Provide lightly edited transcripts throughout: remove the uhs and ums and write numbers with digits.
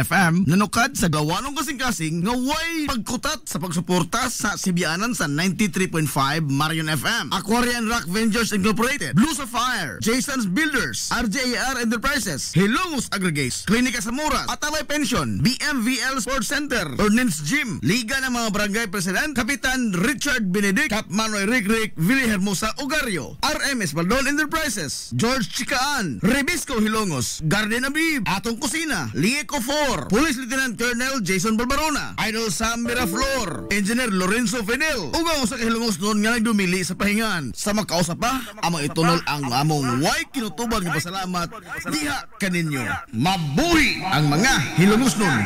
FM nanukad sa gawanong kasing-kasing nga way pagkutat sa pagsuporta sa sibianan sa 93.5 Marion FM, Aquarian Rock Ventures Incorporated, Blue Sapphire, Jason's Builders, RJAR Enterprises, Hilongos Aggregates, Klinika Samuras, Ataway Pension, BMVL Sports Center, Ordnance Gym, Liga ng mga Barangay President, Kapitan Richard Benedict, Cap Manoy Rick Villahermosa Ogario, RMS Baldon Enterprises, George Chikaan, Rebisco Hilongos, Garden Abib, Atong Kusina, Lieco 4, Police Lieutenant Colonel Jason Barbarona, Idol Sam Miraflor, Engineer Lorenzo Fidel, ugang sa kahilongos noon nga nagdumili sa pahingan. Sa magkausap pa, amang itunol ang among way kinutuban ng pasalamat diha kaninyo. Mabuhi ang mga hilongos noon.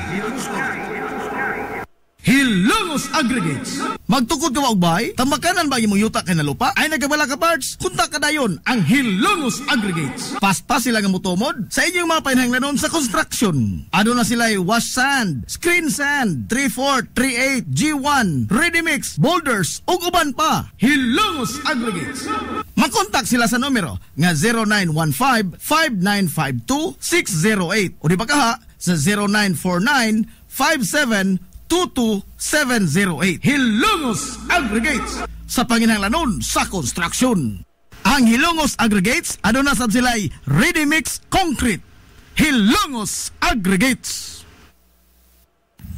Hilongos Aggregates. Magtukod ka wagbay, tamakanan ba imong yuta kay na lupa? Ay nagabala ka parts? Kunta ka dayon ang Hilongos Aggregates. Paspas sila nga mutumod sa inyong mga painahanglanon sa construction. Ano na sila wash sand, screen sand, 3-4, 3-8, G1, ready mix, boulders, ug uban pa. Hilongos Aggregates. Makontak sila sa numero nga 0915-5952-608 o di ba kaha sa 0949-5722-708. Hilongos Aggregates sa panginahanglanon sa construction. Ang Hilongos Aggregates ano na sad sila'y ready mix concrete. Hilongos Aggregates.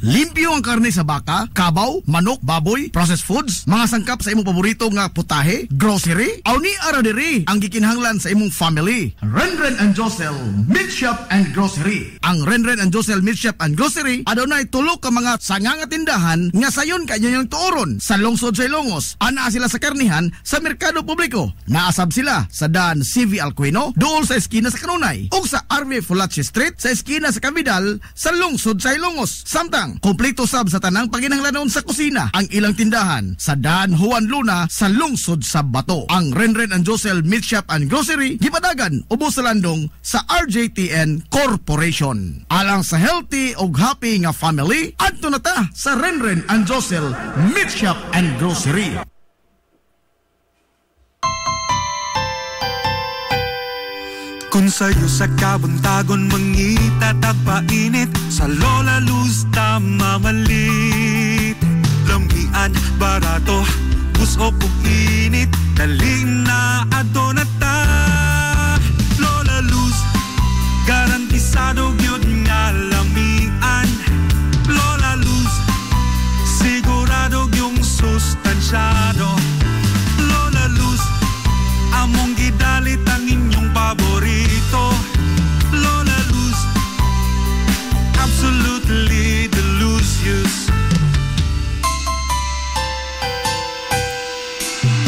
Limpyo ang karne sa baka, kabaw, manok, baboy, processed foods, mga sangkap sa imong paborito nga putahe, grocery, aw ni ara diri ang gikinahanglan sa imong family. Renren and Josel Meat Shop and Grocery. Ang Renren and Josel Meat Shop and Grocery adunay tulo ka mga sanganga tindahan nga sayon kanyo yung tuoron sa lungsod sa Ilongos. Ana sila sa karnihan sa merkado publiko. Naasab sila sa daan CV Alcuino, dool sa eskina sa Kanunay, ug sa RV Fulache Street sa eskina sa Cabidal sa lungsod sa Ilongos. Samtang kompleto sab sa tanang paginahanglanon sa kusina ang ilang tindahan sa daan Juan Luna sa lungsod sa Bato. Ang Renren and Josel Meat Shop and Grocery gipadagan ubos sa landong sa RJTN Corporation. Alang sa healthy ug happy nga family, adto na ta sa Renren and Josel Meat Shop and Grocery. Kung sa'yo sa kabuntagon mangita tagpainit, sa Lola Luz mamalit. Lambian, barato, buso kong init, dali na adto na ta. Lola Luz, garantisado gyud nga lamian. Lola Luz, sigurado yung sustansyado. Lola Luz, among gidalit ang inyong paborito. Lola Luz, absolutely delicious.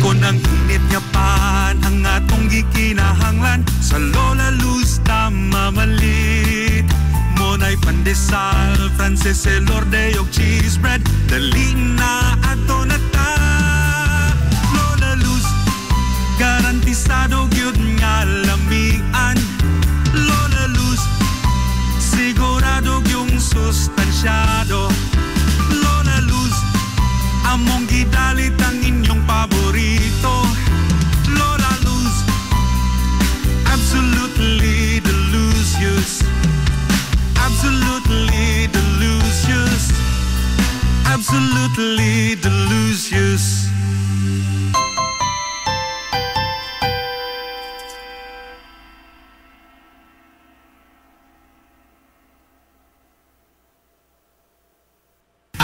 Kung ang init nga pan ang atong gikinahanglan, sa Lola Luz mamalit. Monay pandesal, Frances Elorde og cheese bread, dali na ato na ta. Lola Luz, garantisado gyud nga lamian. Lola Luz, sigurado yung sustansyado. Lola Luz, among gidalit ang inyong paborito. Lola Luz, absolutely delicious. Absolutely delicious. Absolutely delicious.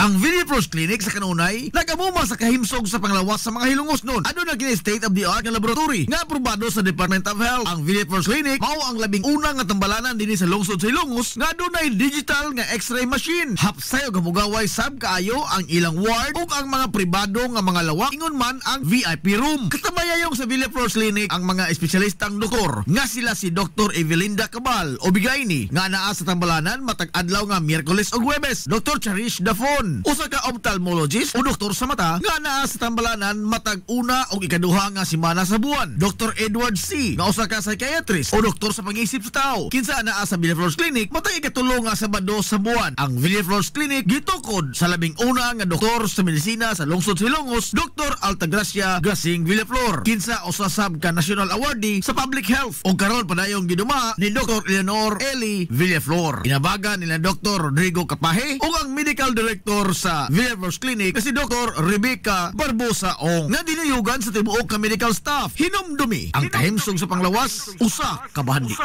Ang Villapros Clinic sa Kanunay nagamuma sa kahimsog sa panglawas sa mga hilongos noon. Ano na kini state-of-the-art nga laboratory nga aprobado sa Department of Health. Ang Villapros Clinic mao ang labing unang nga tambalanan dinhi sa lungsod sa Ilongos nga dunay digital nga X-ray machine. Hapsay og hamugaway sab kaayo ang ilang ward ug ang mga pribado nga mga lawak ingon man ang VIP room. Katabayayong sa Villapros Clinic ang mga espesyalistang doktor nga sila si Dr. Evelinda Cabal o Bigayni nga naa sa tambalanan matag adlaw nga Miyerkules ug Huwebes. Dr. Cherish Dafon usa ka ophthalmologist o doktor sa mata nga naa sa tambalanan matag una o ikaduha nga semana sa buwan. Dr. Edward C. nga usa ka psychiatrist o doktor sa pag-iisip sa tao. Kinsa naa sa Villaflores Clinic matag ikatulo nga Sabado sa buwan. Ang Villaflores Clinic gitukod sa labing una nga doktor sa medisina sa lungsod Silongos, Dr. Altagracia Gasing Villaflor. Kinsa usasab ka national awardee sa public health o karon padayong giduma ni Dr. Eleanor Eli Villaflor. Inabagan nila Dr. Rodrigo Capahe o ang medical director sa Villaflores Clinic na si Dr. Rebecca Barbosa Ong nga dinayugan sa tibuok ka medical staff. Hinumdumi ang kahimsong sa panglawas usa ka bahandi.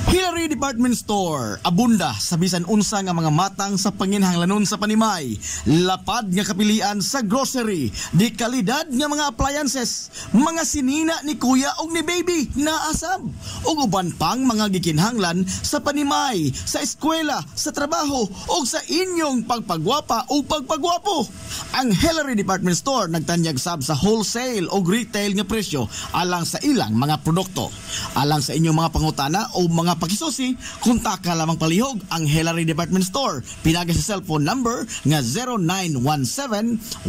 Hillary Department Store, abunda sa bisan unsa nga mga matang sa panginhanglanon sa panimay, lapad nga kapilian sa grocery, di kalidad nga mga appliances, mga sinina ni kuya og ni baby na asab, ug uban pang mga gikinhanglan sa panimay, sa eskwela, sa trabaho, ug sa inyong pagpagwapa o pagpagwapo. Ang Hillary Department Store nagtanyag sab sa wholesale o retail nga presyo alang sa ilang mga produkto. Alang sa inyong mga pangutana o mga pakisusi, kontak ka lamang palihog ang Hillary Department Store. Pinagi sa cellphone number nga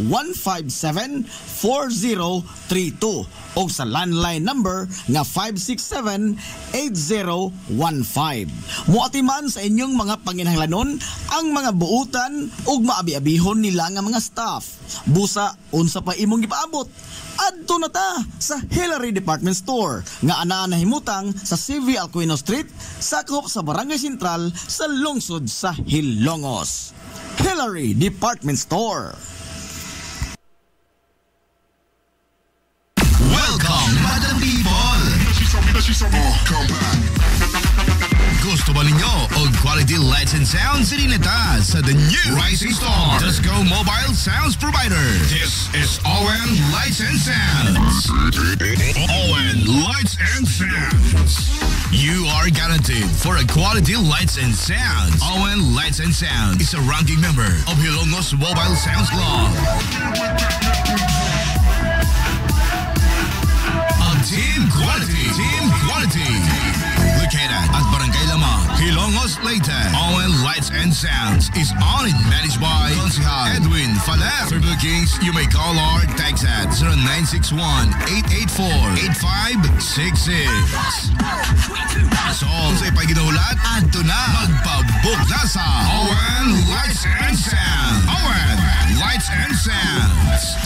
0917-157-4032 o sa landline number nga 567-8015. Muatiman sa inyong mga panginhanglanon ang mga buutan ug maabi-abihon nila nga mga staff. Busa, unsa pa imong gipaabot? Adto na ta sa Hillary Department Store nga anaa nahimutang sa CV Alcuino Street, sakop sa Barangay Sentral sa lungsod sa Hilongos. Hillary Department Store. Welcome, Madam People! Gusto ba ninyo og quality lights and sounds sinilita sa the new Rising Star Disco Mobile Sounds Provider? This is ON Lights and Sounds. ON Lights and Sounds. You are guaranteed for a quality lights and sounds. ON Lights and Sounds is a ranking member of Hilongos Mobile Sounds Club. Team quality. Located at Barangay Lamang, Hilongos, Leyte. ON Lights and Sounds is owned and managed by Consihal Edwin Faler. For bookings, you may call or text at 0961-884-8566. So, kung sa'y paginahulat, adto na magpabook na sa ON Lights and Sounds. ON Lights and Sounds.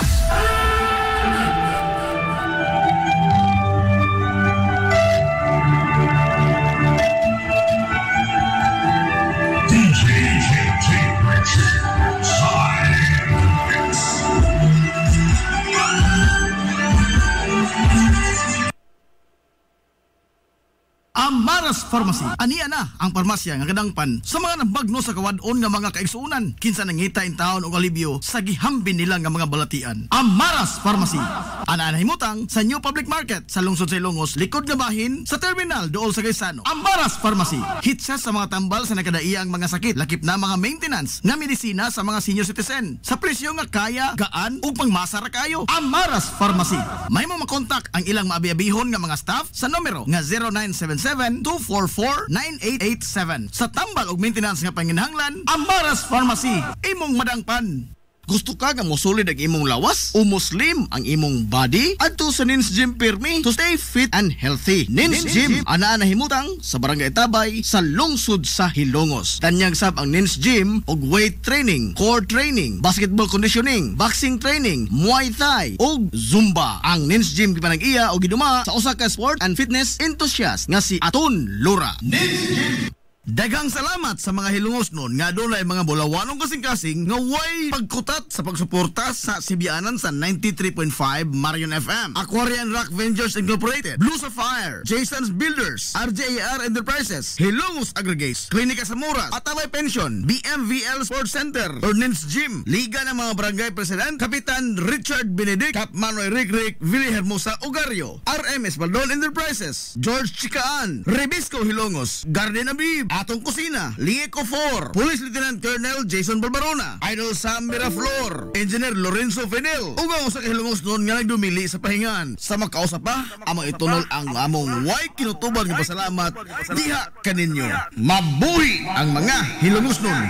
Amaras Pharmacy. Ania na ang parmasya nga kadangpan sa mga nabagno sa kawadon nga mga kaigsuunan. Kinsa nangita in taon og alibyo sa gihambin nila nga mga balatian. Amaras Pharmacy. Ana nahimutang sa New Public Market sa lungsod sa Ilongos, likod nga bahin sa terminal dool sa Gaisano. Amaras Pharmacy. Hitsa sa mga tambal sa nakadaiang mga sakit, lakip na mga maintenance nga medisina sa mga senior citizen. Sa presyo nga kaya, gaan ug pangmasa ra kayo. Amaras Pharmacy. May mo makontak ang ilang maabi-abihon nga mga staff sa numero nga 0977-244-9887. Sa tambal ug maintenance nga panginhanglan, Amaras Pharmacy, imong madangpan. Gusto ka nga mosulid ang imong lawas o muslim ang imong body? Adto sa Nins Gym Pirmi to stay fit and healthy. Nins Gym, anaa nahimutang sa Barangay Tabay sa lungsod sa Hilongos. Tanyag sab ang Nins Gym og weight training, core training, basketball conditioning, boxing training, Muay Thai og Zumba. Ang Nins Gym gipanag-iya o giduma sa usa ka sport and fitness enthusiast nga si Aton Lura. Nins Gym. Daghang salamat sa mga Hilongos nun nga doon ay mga bulawanong kasing-kasing nga way pagkutat sa pagsuporta sa Sibianan sa 93.5 Marion FM, Aquarian Rock Ventures Incorporated, Blue Sapphire, Jason's Builders, RJAR Enterprises, Hilongos Aggregates, Klinika Samora, Ataway Pension, BMVL Sports Center, Ordnance Gym, Liga ng mga Barangay President, Kapitan Richard Benedict, Cap Manoy Rick, Willie Hermosa Ugario, RMS Baldon Enterprises, George Chikaan, Rebisco Hilongos, Garden Abib, Atong Kusina, Lieco 4, Police Lieutenant Colonel Jason Barbarona, Idol Sam Miraflor, Engineer Lorenzo Fidel, ug sa Hilongos noon nga nagdumili sa pahingan. Sa makausap pa, amang itunol ang among way kinutuban ng pasalamat diha kaninyo. Mabuhi ang mga Hilongos noon.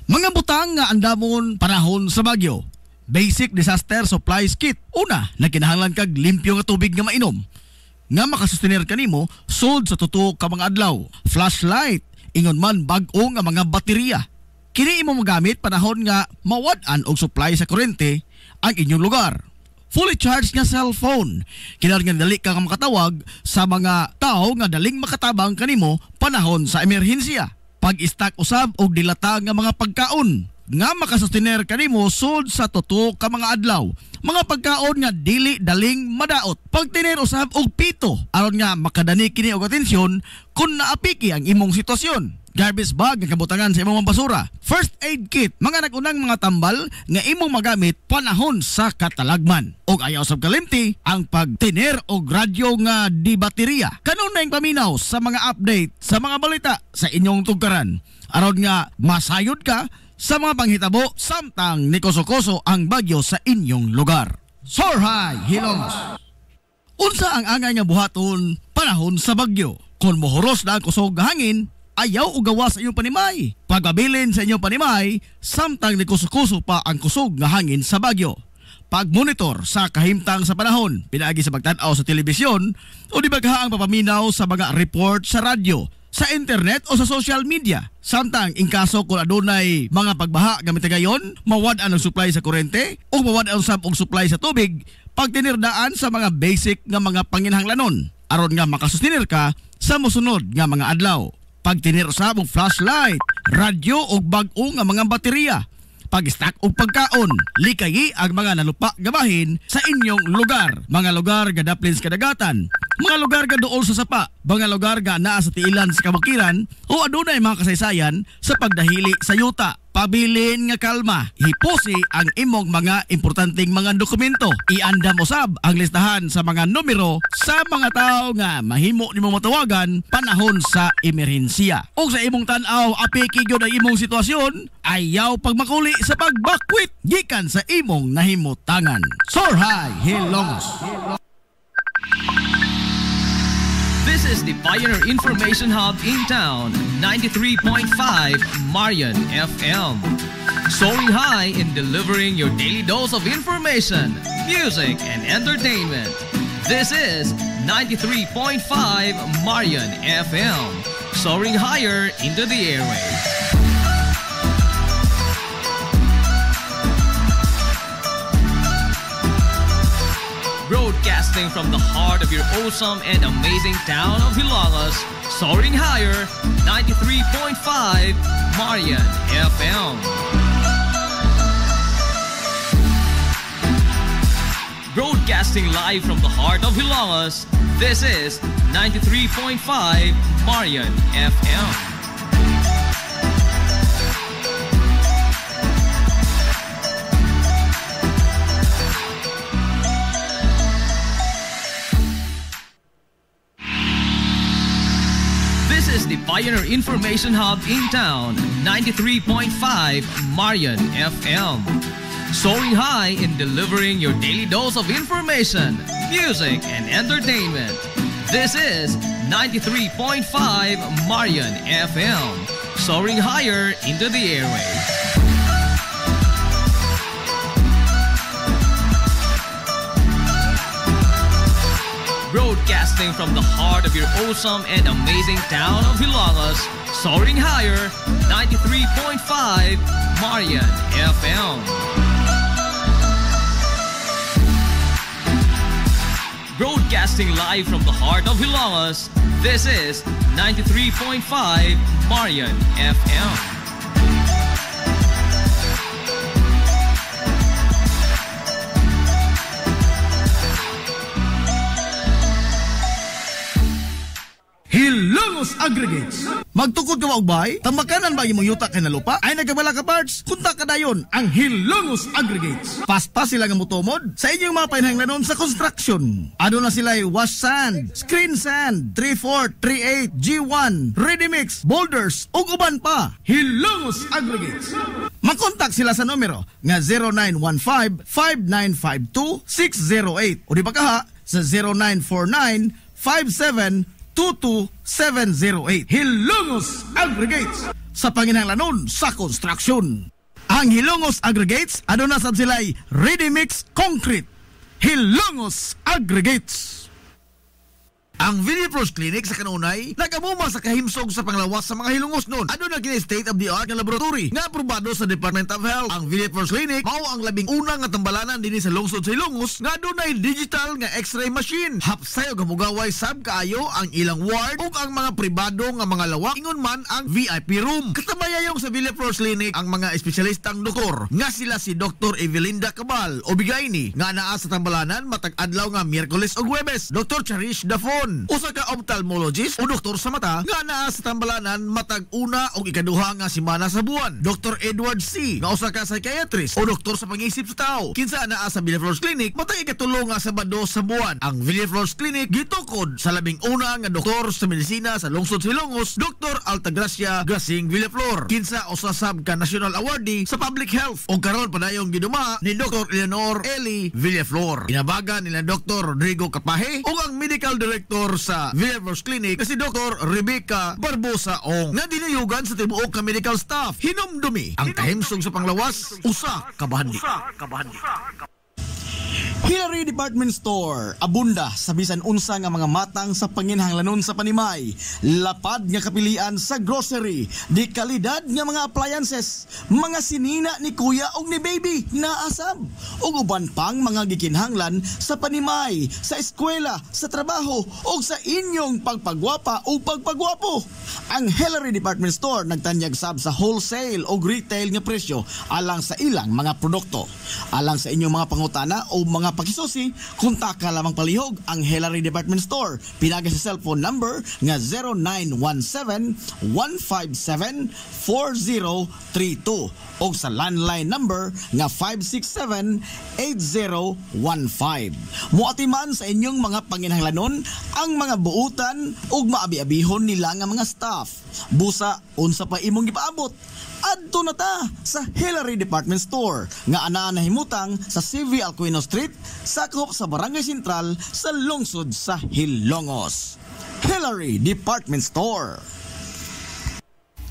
Mga butang nga andamon panahon sa bagyo. Basic disaster supplies kit. Una, nakinahanglan kag limpyo nga tubig nga mainom. Nga makasustenir kanimo sold sa tuto ka mga adlaw. Flashlight, ingon man bag-o nga mga baterya. Kini imo magamit panahon nga mawad-an og supply sa kuryente ang inyong lugar. Fully charged nga cellphone. Kinahanglan dali ka nga makatawag sa mga tao nga daling makatabang kanimo panahon sa emerhensya. Pag-stock usab og dilata nga mga pagkaon nga makasustener kanimo sold sa tuto ka mga adlaw. Mga pagkaon nga dili daling madaot. Pagtiner usab og pito aron nga makadani kini og atensyon kung naapiki ang imong sitwasyon. Garbage bag nga kabutangan sa imong basura. First aid kit, mga nagunang mga tambal nga imong magamit panahon sa katalagman. Og ayaw sab kalimti ang pagtiner og radyo nga di baterya. Kanunay paminaw sa mga update sa mga balita sa inyong tugkaran. Aron nga masayod ka sa mga panghitabo samtang nikoso-koso ang bagyo sa inyong lugar. Sorhay, Hilongos! Unsa ang angay nga buhaton panahon sa bagyo? Kung mohoros na ang kusog hangin, ayaw o gawa sa inyong panimay. Pagabilin sa inyong panimay, samtang nikusukuso pa ang kusog nga hangin sa bagyo. Pagmonitor sa kahimtang sa panahon, pinaagi sa pagtanaw sa telebisyon o di bagha ang papaminaw sa mga report sa radyo, sa internet o sa social media. Samtang ingkaso kung adunay mga pagbaha gamit gayon, mawad-an ang supply sa kuryente o mawad-an usab og supply sa tubig, pagtinirdaan sa mga basic nga mga panginahanglanon aron nga makasustenir ka sa mosunod nga mga adlaw. Pagtinir usab og flashlight, radyo o bag-o nga mga baterya. Pag-stock og pagkaon, likayi ang mga nalupa gabahin sa inyong lugar. Mga lugar nga daplin sa kadagatan, mga lugar nga duol sa sapa, mga lugar nga naa sa tiilan sa kabukiran o adunay mga kasaysayan sa pagdahili sa yuta. Pabilin nga kalma, hipusi ang imong mga importanteng mga dokumento. Iandam usab ang listahan sa mga numero sa mga tao nga mahimo nimo matawagan panahon sa emerhensiya. O sa imong tan-aw apiki gyud ang imong sitwasyon, ayaw pagmakuli sa pagbakwit gikan sa imong nahimutangan. Sorhay, Hilongos! This is the Pioneer Information Hub in town, 93.5 Marian FM. Soaring high in delivering your daily dose of information, music, and entertainment. This is 93.5 Marian FM. Soaring higher into the airwaves. Broadcasting from the heart of your awesome and amazing town of Hilangas, soaring higher, 93.5 Marian FM. Broadcasting live from the heart of Hilangas, this is 93.5 Marian FM. This is the Pioneer Information Hub in town, 93.5 Marian FM. Soaring high in delivering your daily dose of information, music, and entertainment. This is 93.5 Marian FM. Soaring higher into the airwaves. Broadcasting from the heart of your awesome and amazing town of Hilangas, soaring higher, 93.5 Marian FM. Broadcasting live from the heart of Hilangas, this is 93.5 Marian FM. Hilongos Aggregates. Magtukod ka maubay, tambakanan ba imong yuta kay nalupa? Ay nagabala ka parts? Kunta ka dayon ang Hilongos Aggregates. Paspas sila nga mutumod sa inyong mga panahanglanon sa construction. Ano na sila wash sand, screen sand, 3/4, 3/8, G1, ready mix, boulders, ug uban pa. Hilongos Aggregates. Makontak sila sa numero nga 0915-5952-608 o di ba kaha sa 0949-5722-708. Hilongos Aggregates. sa panginahanglanon sa construction. Ang Hilongos Aggregates aduna sab sila'y ready mix concrete. Hilongos Aggregates. Ang Villaflores Clinic sa kanunay nagamuma sa kahimsog sa panglawas sa mga hilongos nun. Ano na kini state-of-the-art nga laboratory nga aprobado sa Department of Health. Ang Villaflores Clinic mao ang labing una nga tambalanan dinhi sa lungsod sa Hilongos nga dunay digital nga x-ray machine. Hapsay og gamugaway sab kaayo ang ilang ward ug ang mga pribado nga mga lawak ingon man ang VIP room. Katabayayong sa Villaflores Clinic ang mga espesyalistang doktor nga sila si Dr. Evelinda Cabal o Bigayni nga naa sa tambalanan matag adlaw nga Miyerkules ug Huwebes. Dr. Cherish Dafon, usa ka ophthalmologist o doktor sa mata nga naa sa tambalanan matag una o ikaduha nga semana sa buwan. Dr. Edward C. nga usa ka psychiatrist o doktor sa pag-iisip sa tao kinsa naa sa Villaflores Clinic matag ikatulo nga Sabado sa buwan. Ang Villaflores Clinic gitukod sa labing una nga doktor sa medisina sa lungsod sa Hilongos, Dr. Altagracia Grasing Villaflor, kinsa usa sab ka national awardee sa public health o karon padayong giduma ni Dr. Eleanor Eli Villaflor. Inabagan nila Dr. Rodrigo Capahe o ang medical director sa Villaflores Clinic na si Dr. Rebecca Barbosa Ong nga dinayugan sa tibuok ka medical staff. Hinumdumi ang kahimsog sa panglawas usa ka bahandi. Hillary Department Store, abunda sa bisan unsa nga mga matang sa panginhanglanon sa panimay, lapad nga kapilian sa grocery, di kalidad nga mga appliances, mga sinina ni kuya og ni baby naasab, ug uban pang mga gikinhanglan sa panimay, sa eskwela, sa trabaho ug sa inyong pagpagwapa o pagpagwapo. Ang Hillary Department Store nagtanyag sab sa wholesale o retail nga presyo alang sa ilang mga produkto. Alang sa inyong mga pangutana o mga pakisusi, kontak ka lamang palihog ang Hillary Department Store. Pinagi sa cellphone number nga 0917-157-4032 o sa landline number nga 567-8015. Muatiman sa inyong mga panginhanglanon ang mga buutan ug maabi-abihon nila nga mga staff. Busa, unsa pa imong gipaabot? Adto na ta sa Hillary Department Store nga anaa nahimutang sa CV Alcuino Street, sakop sa Barangay Sentral sa lungsod sa Hilongos. Hillary Department Store.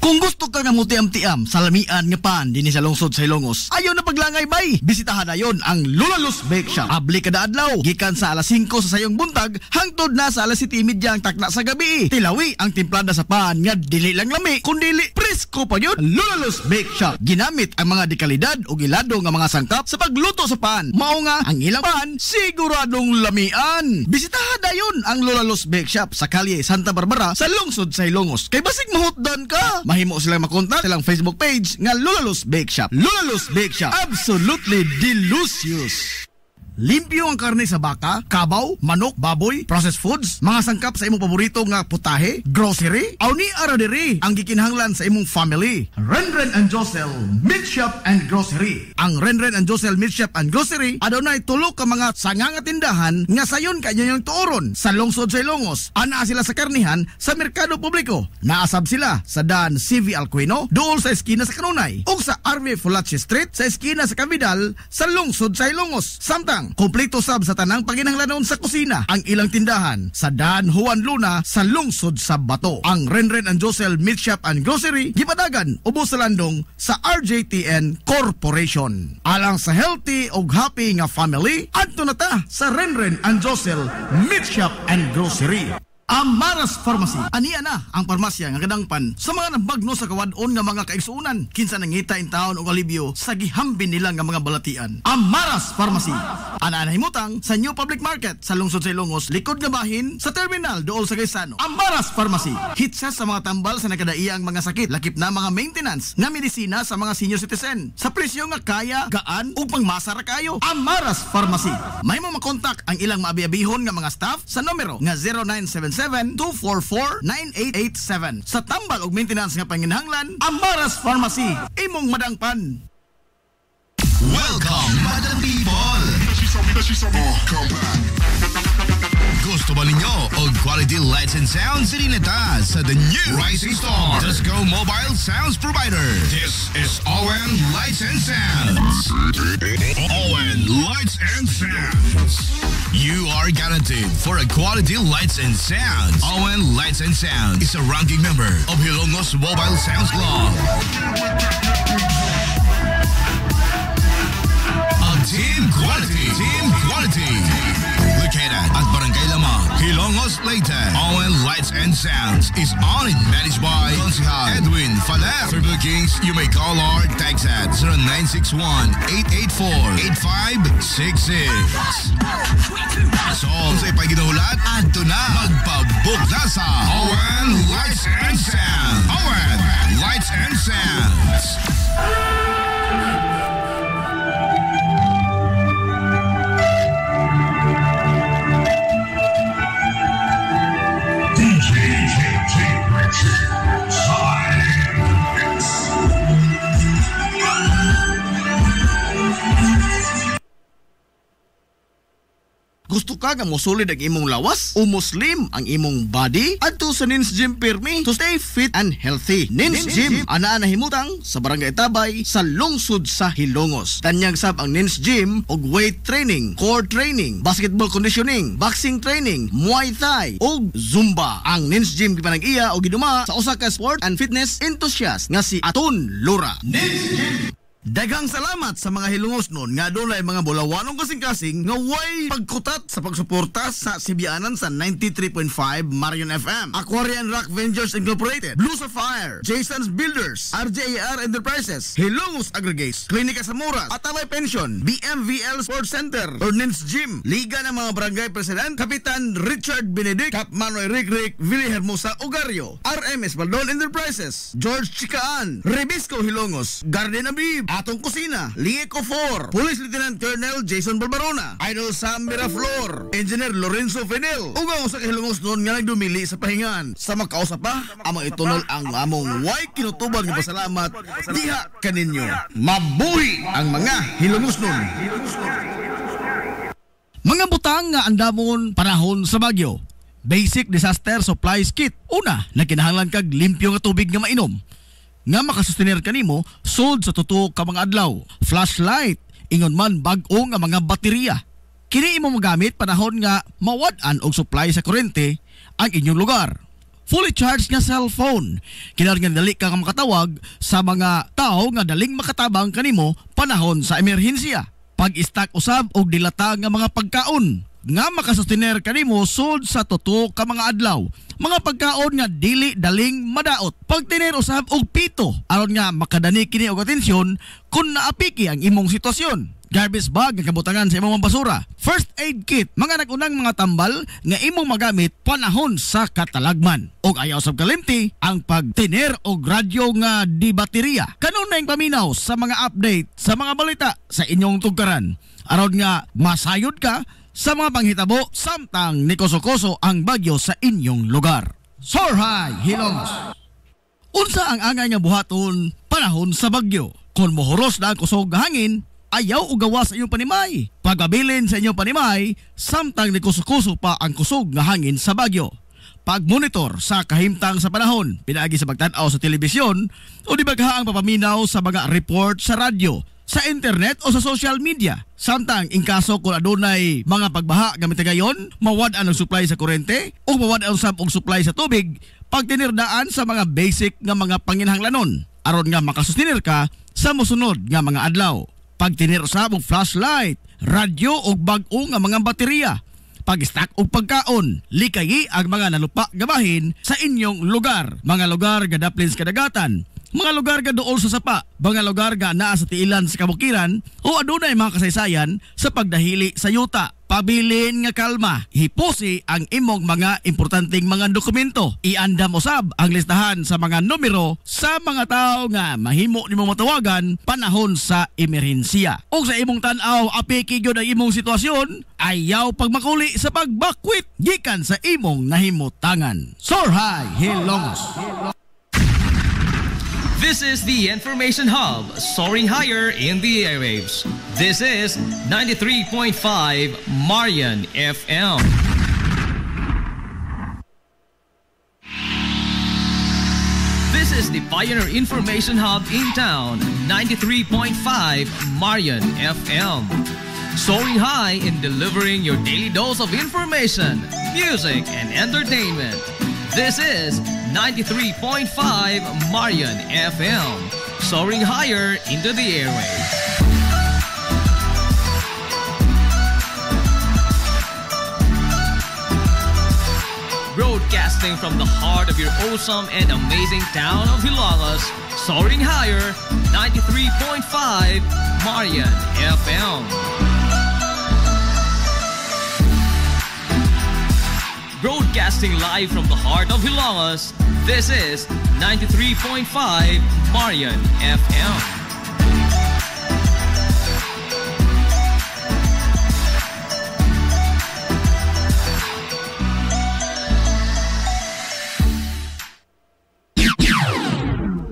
Kung gusto ka nga mutiam-tiam sa lamian nga pan dinhi sa lungsod sa Hilongos, ayaw na paglangay bay. Bisitahan na yon ang Lulalus Bake Shop. Abli kada adlaw, gikan sa alas 5 sa sayong buntag hangtod na sa alas 7:30 ang takna sa gabi. Tilawi ang timplada sa pan nga dili lang lami, kundi presko pa yun. Lulalus Bake Shop ginamit ang mga dekalidad o gilado nga mga sangkap sa pagluto sa pan. Mao nga ang ilang pan siguradong lamian. Bisitahan na yon ang Lulalus Bake Shop sa kalye Santa Barbara sa lungsod sa Hilongos. Kay basig mahutdan ka, mahimo silang makontak silang Facebook page nga Lulalus Bake Shop. Lulalus Bake Shop, absolutely delicious. Limpyo ang karne sa baka, kabaw, manok, baboy, processed foods, mga sangkap sa imong paborito nga putahe, grocery, aw ni ara diri ang gikinahanglan sa imong family. Renren and Josel Meat Shop and Grocery. Ang Renren and Josel Meat Shop and Grocery adunay tulo ka mga sanga nga tindahan nga sayon kanyang tuoron sa lungsod sa Hilongos. Ana sila sa karnihan sa merkado publiko. Naasab sila sa Dan CV Alcuino dool sa eskina sa Kanunay ug sa RV Fulache Street sa eskina sa Cabidal sa lungsod sa Hilongos. Samtang kompleto sab sa tanang panginahanglanon sa kusina ang ilang tindahan sa Dan Juan Luna sa lungsod sa Bato. Ang Renren and Josel Meat Shop and Grocery gipadagan ubos sa landong sa RJTN Corporation. Alang sa healthy ug happy nga family, adto na ta sa Renren and Josel Meat Shop and Grocery. Amaras Pharmacy. Aniya na ang parmasya nga kadangpan sa mga nabagno sa kawadon nga mga kaigsuunan kinsa nangita in taon og alibyo sa gihambin nila nga mga balatian. Amaras Pharmacy. Ana nahimutang sa New Public Market sa lungsod sa Hilongos, likod nga bahin sa terminal dool sa Gaisano. Amaras Pharmacy. Hitsa sa mga tambal sa nakadaiyang mga sakit, lakip na mga maintenance nga medisina sa mga senior citizen sa presyo nga kaya, gaan ug pangmasara kayo. Amaras Pharmacy. May mo makontak ang ilang maabi-abihon nga mga staff sa numero nga 0977-244-9887. Sa tambal ug maintenance nga panginahanglan, Amaras Pharmacy, imong madangpan. Welcome, Madam People! Gusto ba ninyo og quality lights and sounds? Sirineta sa the new Rising Star Disco Mobile Sounds Provider. This is ON Lights and Sounds. ON Lights and Sounds. You are guaranteed for a quality lights and sounds. ON Lights and Sounds is a ranking member of Hilongos Mobile Sounds Club. Team Quality. Located at Barangay Lamang, Hilongos, Leyte. ON Lights and Sounds is owned and managed by Consihal Edwin Faler. For bookings, you may call or text at 0961-884-8566. So, sa ipaginahulat, adto na magpabook na sa ON Lights and Sounds. ON Lights and Sounds. Gusto ka nga mosulid ang imong lawas o muslim ang imong body? Adto sa Nins Gym Pirmi to stay fit and healthy. Nins Gym ana himutang sa Barangay Tabay sa lungsod sa Hilongos. Tanyag sab ang Nins Gym og weight training, core training, basketball conditioning, boxing training, Muay Thai og Zumba. Ang Nins Gym gipanag-iya og giduma sa usa ka sport and fitness enthusiast nga si Aton Lura. Nins Gym. Daghang salamat sa mga Hilongos nun nga doon ay mga bulawanong kasing-kasing nga way pagkutat sa pagsuporta sa Sibianan sa 93.5 Marion FM, Aquarian Rock Ventures Incorporated, Blue Sapphire, Jason's Builders, RJAR Enterprises, Hilongos Aggregates, Klinika Samuras, Atabay Pension, BMVL Sports Center, Nins Gym, Liga ng mga Barangay President, Kapitan Richard Benedict, Cap Manoy Rick, Willie Hermosa Ogario, RMS Baldon Enterprises, George Chikaan, Rebisco Hilongos, Garden Abib, Atong Kusina, Lieco 4, Police Lieutenant Colonel Jason Barbarona, Idol Sam Miraflor, Engineer Lorenzo Fidel, ugang sa Hilongos noon nga nagdumili sa pahingan. Sa magkausap pa, amang itunol ang among way kinutuban ng pasalamat diha kaninyo. Mabuhi ang mga Hilongos noon. Mga butang nga andamon panahon sa bagyo. Basic Disaster Supplies Kit. Una, nakinahanglan kag limpyo nga tubig nga mainom. Nga makasustener kanimo sold sa tutok ka mga adlaw. Flashlight, ingon man bag-o nga mga baterya. Kini imo magamit panahon nga mawad-an og supply sa kuryente ang inyong lugar. Fully charged nga cellphone. Kinahanglan dali ka makatawag sa mga tao nga daling makatabang kanimo panahon sa emerhensya. Pag-stock usab og dilata nga mga pagkaon nga makasustener kanimo sold sa tutok ka mga adlaw. Mga pagkaon nga dili daling madaot. Pagtiner usab og pito aron nga makadani kini og atensyon kung naapiki ang imong sitwasyon. Garbage bag nga kabutangan sa imong basura. First aid kit, mga nagunang mga tambal nga imong magamit panahon sa katalagman. Og ayaw usab kalimti ang pagtiner og radyo nga di baterya. Kanunay paminaw sa mga update sa mga balita sa inyong tugkaran aron nga masayod ka sa mga panghitabo samtang nikoso-koso ang bagyo sa inyong lugar. Sorhay, Hilongos! Unsa ang angay nga buhaton panahon sa bagyo? Kung mohoros na ang kusog hangin, ayaw o gawa sa inyong panimay. Pagabilin sa inyong panimay, samtang nikoso-koso pa ang kusog nga hangin sa bagyo. Pagmonitor sa kahimtang sa panahon, pinaagi sa pagtanaw sa telebisyon o di baghaang papaminaw sa mga report sa radyo, sa internet o sa social media. Samtang in kaso kung adunay mga pagbaha gamit gayon, mawad-an ang supply sa kurente o mawad-an usab og supply sa tubig, pagtinirdaan sa mga basic nga mga panginahanglanon aron nga makasustinir ka sa mosunod nga mga adlaw. Pagtinir usab og flashlight, radyo og bag-o nga mga baterya. Pag-stock og pagkaon, likayi ang mga nalupa gabahin sa inyong lugar. Mga lugar nga daplin sa kadagatan, mga lugar ga dool sa sapa, mga lugar ga naa sa tiilan sa kabukiran o adunay mga kasaysayan sa pagdahili sa yuta. Pabilin nga kalma, hipusi ang imong mga importanteng mga dokumento. Iandam usab ang listahan sa mga numero sa mga tao nga mahimo nimo matawagan panahon sa emerhensiya. O sa imong tan-aw apiki gyud ang imong sitwasyon, ayaw pagmakuli sa pagbakwit gikan sa imong nahimutangan. Sorhay, Hilongos! This is the Information Hub, soaring higher in the airwaves. This is 93.5 Marion FM. This is the Pioneer Information Hub in town, 93.5 Marian FM. Soaring high in delivering your daily dose of information, music, and entertainment. This is 93.5 Marian FM. Soaring higher into the airwaves. Broadcasting from the heart of your awesome and amazing town of Hilangas, soaring higher, 93.5 Marian FM. Broadcasting live from the heart of Hilangas, this is 93.5 Marian FM.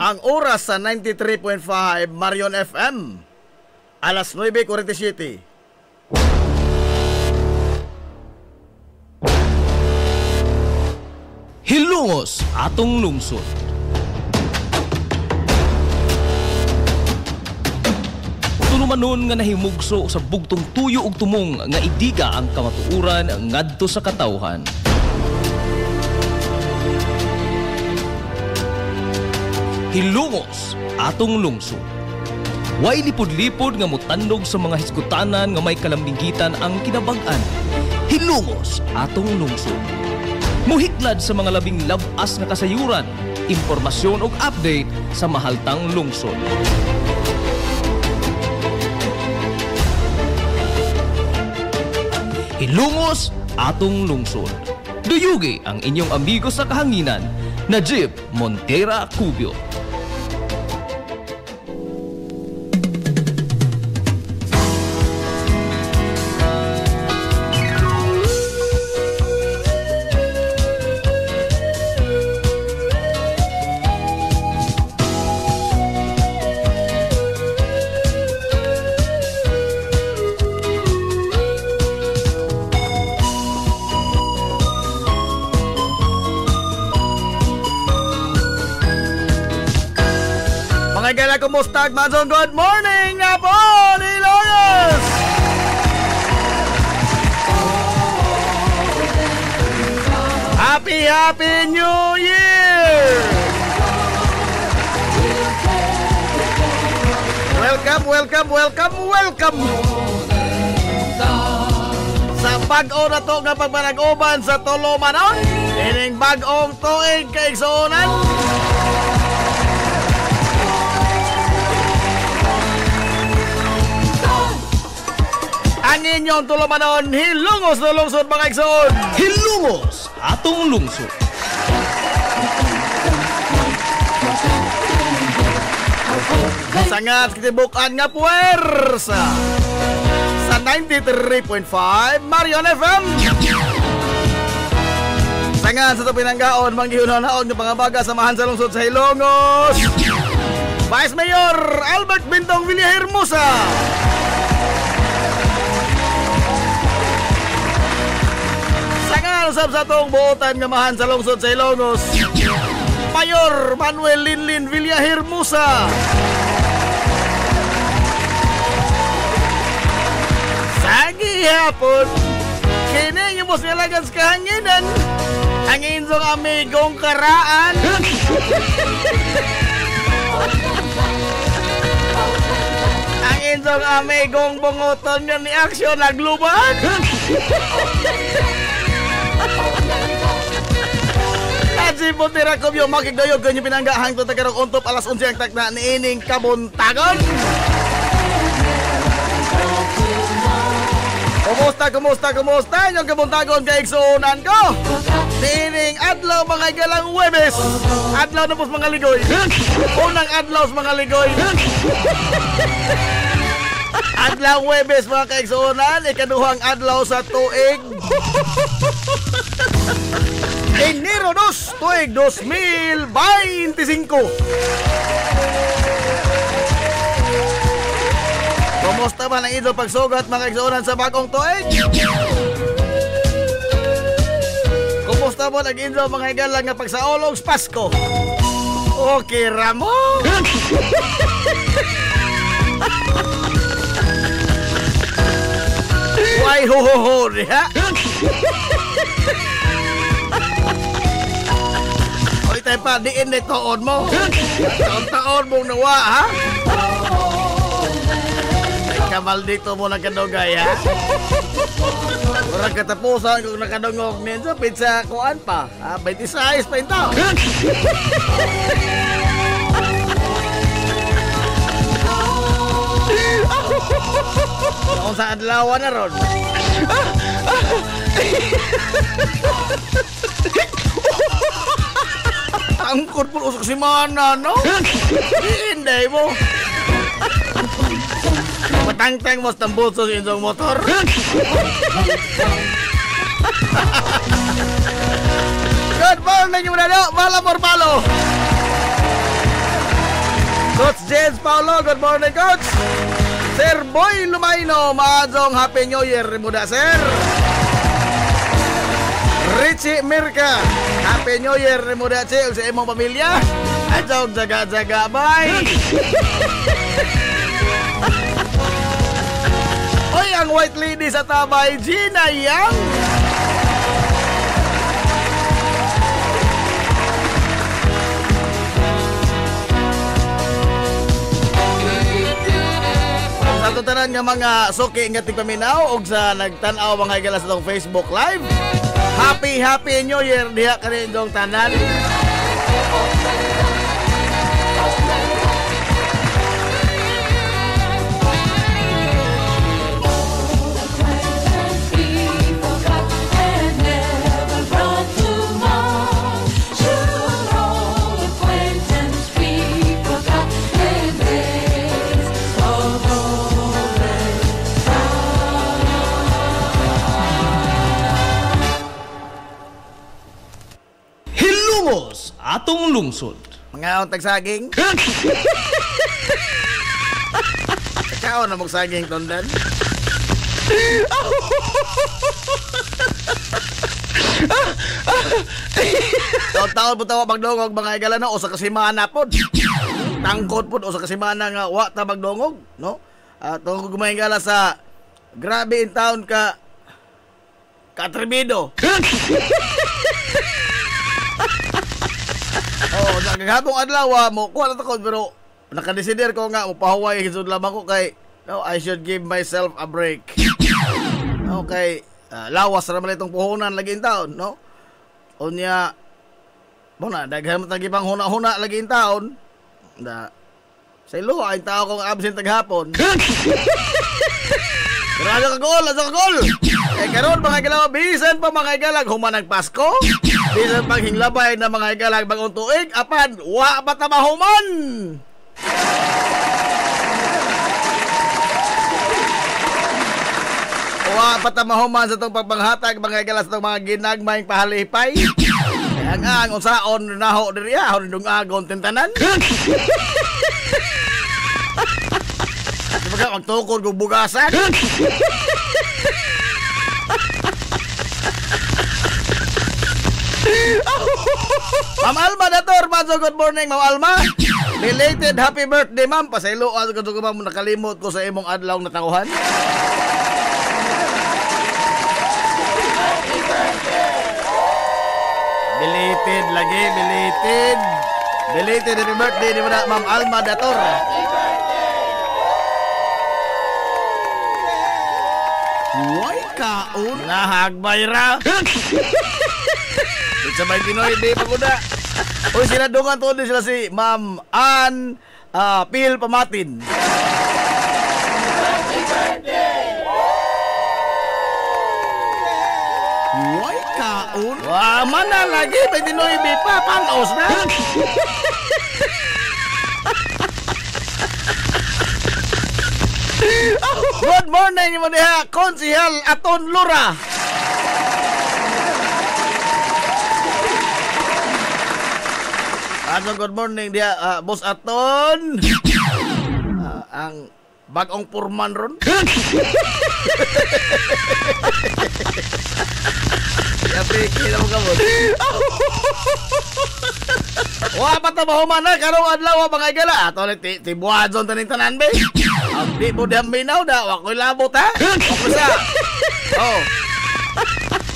Ang oras sa 93.5 Marion FM, alas 9:47. Hilongos atong lungsod. Tunumanon nga nahimugso sa bugtong tuyo ug tumong nga idiga ang kamatuuran ngadto sa katawhan. Hilongos atong lungsod. Way lipod-lipod nga mutandog sa mga hiskutanan nga may kalambigitan ang kinabag-an. Hilongos atong lungsod. Muhiklad sa mga labing labas nga kasayuran, impormasyon ug update sa mahaltang lungsod. Hilongos atong lungsod. Duyugi ang inyong amigo sa kahanginan, Najib Montera Cubio. Kumusta, Manson? Good morning na po, Hilongos! Happy New Year! Welcome! Sa bag-o na to nga pagmanag-uban sa Tolomanon, ining bag-ong tuig kaigsuunan. Ang inyong Tolomanon, Hilongos na lungsod mga igsoon. Hilongos atong lungsod. Sangat kitibukan nga puwersa sa 93.5 Marion FM. Sangat sa ito pinanggaon, manggihunahon ng pangabaga samahan sa lungsod sa Hilongos, Vice Mayor Albert Bintong Villahermosa. Usap sa itong buotan nga mahan sa lungsod sa Hilongos, Mayor Manuel Linlin Villahermosa. Sa gihapon, kini yung boss nilagan sa kahanginan, ang inyong amigong karaan. Ang inyong amigong bungoton nga ni aksyon nagluban. At si Montera Cubio makigdayog kanyo pinanggahang to tagarong untop alas 11 ang takna ni ining kabuntagon. Kumusta yung kabuntagon kay igsuunan ko? Niining adlaw mga galang Huwebes. Adlaw na po mga ligoy. Unang adlaw sa mga ligoy. Adlaw Huwebes mga kaigsuunan, ikaduhang adlaw sa tuig Enero 2, tuig 2025. Kumusta man ang inyong pagsugat mga kaigsuunan sa bagong tuig? Kumusta mo ang inyong mga higalang nga pagsaolog sa Pasko? Okay, Ramo. Why ho diha? Oy tay pa diin ni tuon mo. Taon mong nawa ha? Ay kamaldito mo nagkadugay ha? Murag katapusan kung nakadungog ninyo pizza kuan pa. 26 pa ito. Kung sa adlaw na ron. Angkot po usok si Mana, no? Hindi mo. Matangtang mo sa tambuso sa inyong motor. Good morning, yung manalo. Bala por balo. Coach James Paulo, good morning, Coach. Sir Boy Lumayno, maadong Happy New Year muda, sir. Richie Mirka, Happy New Year muda, Chil, sa imong pamilya. Adong jaga-jaga, bye. Oy, ang white lady sa tabay, Gina Yang. Sa tutanan nga mga suki nga tigpaminaw og sa nagtan-aw mga higala sa tong Facebook Live. Happy New Year diha kanindong tanan. Atong lungsod. Mga untag saging. Ikaw na mong saging tondan. Taon-taon po tawa magdongog mga igala na o sa kasimana po. Tangkot po o sa kasimana nga wa ta magdongog, no? Tungkol gumayigala sa grabe in town ka atrebido. Oh, nagaghatong adlaw mo kuha na ko pero nakadesider ko nga upahuway hisud lamang ko kay no, I should give myself a break. Okay, lawas ra man itong puhunan lagi in taon, no? Unya mo na daghan mo tagi pang huna-huna lagi in taon. Da sa ilo ay tao kong absent taghapon. Grabe ka gol, asa ka gol. Eh karon mga igalaw bisan pa mga igalag human ang Pasko. Bisan pang hinglabay na mga igalag bagong tuig apan wa pa ta mahuman. Wa pa ta mahuman sa tong pagpanghatag mga igalas sa mga ginagmayng pahalipay. Ang unsaon naho diri ahon dungagon tentanan. Diba ang tukod kong bugasan? Ma'am Alma Dator, Manso, good morning, Ma'am Alma. Belated happy birthday, ma'am. Pasaylo, ko ma'am, nakalimot ko sa imong adlaw na tanguhan. Belated lagi, belated. Belated happy birthday, di ba na, Ma'am Alma Dator? Huwag kaon. Nahagbay ra. Di sabay Pinoy, di paguda. O sila dungan to din sila si Ma'am Ann Pil Pamatin. Happy birthday! Huwag kaon. Wah, mana lagi. May Pinoy, di pa. Panos na. Good morning mo diha, Konsihal Aton Lura. Good morning diha, Boss Aton. Ang bagong purman ron. Yapiki na mo kamot. Wa pa ta mahuman na karong adlaw mga igala. Ato ni tibuadzon taning tanan be. Ang di mo dam minaw da, wa koy labot ha. Wa ko sa. Oh.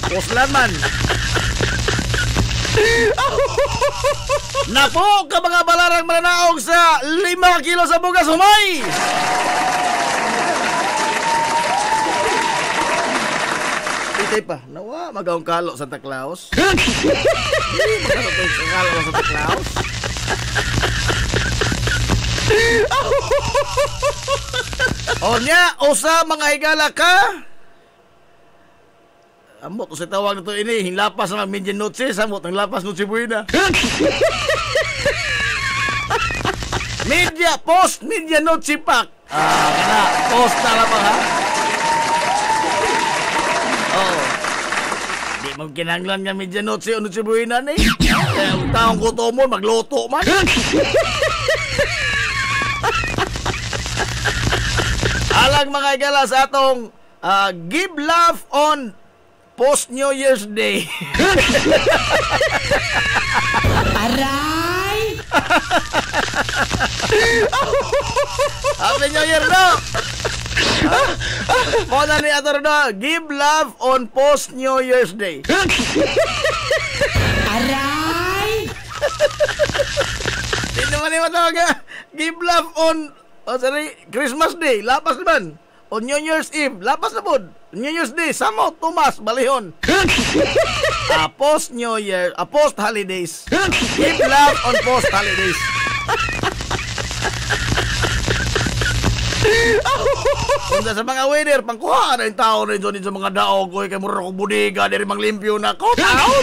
Puslan man. Napo ka mga balarang mananaog sa 5 kilo sa bugas humay. Itay pa, nawa magaong kalo Santa Claus. Magkano tayo sa kalo Santa Claus? O niya, usa mga higala ka. Amot, sa tawag nito ini, hinlapas na median noche, samot, ang lapas noche buena. Media noche pack. Kana, post na lang ha. Oh. Di mo kinanglan nga media noche, noche buena ni. Ang taong ko mo, magloto man. Alang mga igala sa atong give love on post New Year's Day. Aray! Happy New Year, no? Muna ni ato na, give love on post New Year's Day. Aray! Hindi naman yung matawag nga, give love on Christmas Day, lapas naman. On New Year's Eve, lapas na po. New Year's Day, Samo, Tomas, Balihon. Post New Year, post holidays. Give love on post holidays. Kung sa mga winner, pangkuha na yung tao rin sa mga daog ko, kay mura kong budiga, di rin manglimpyo na ko. Tao!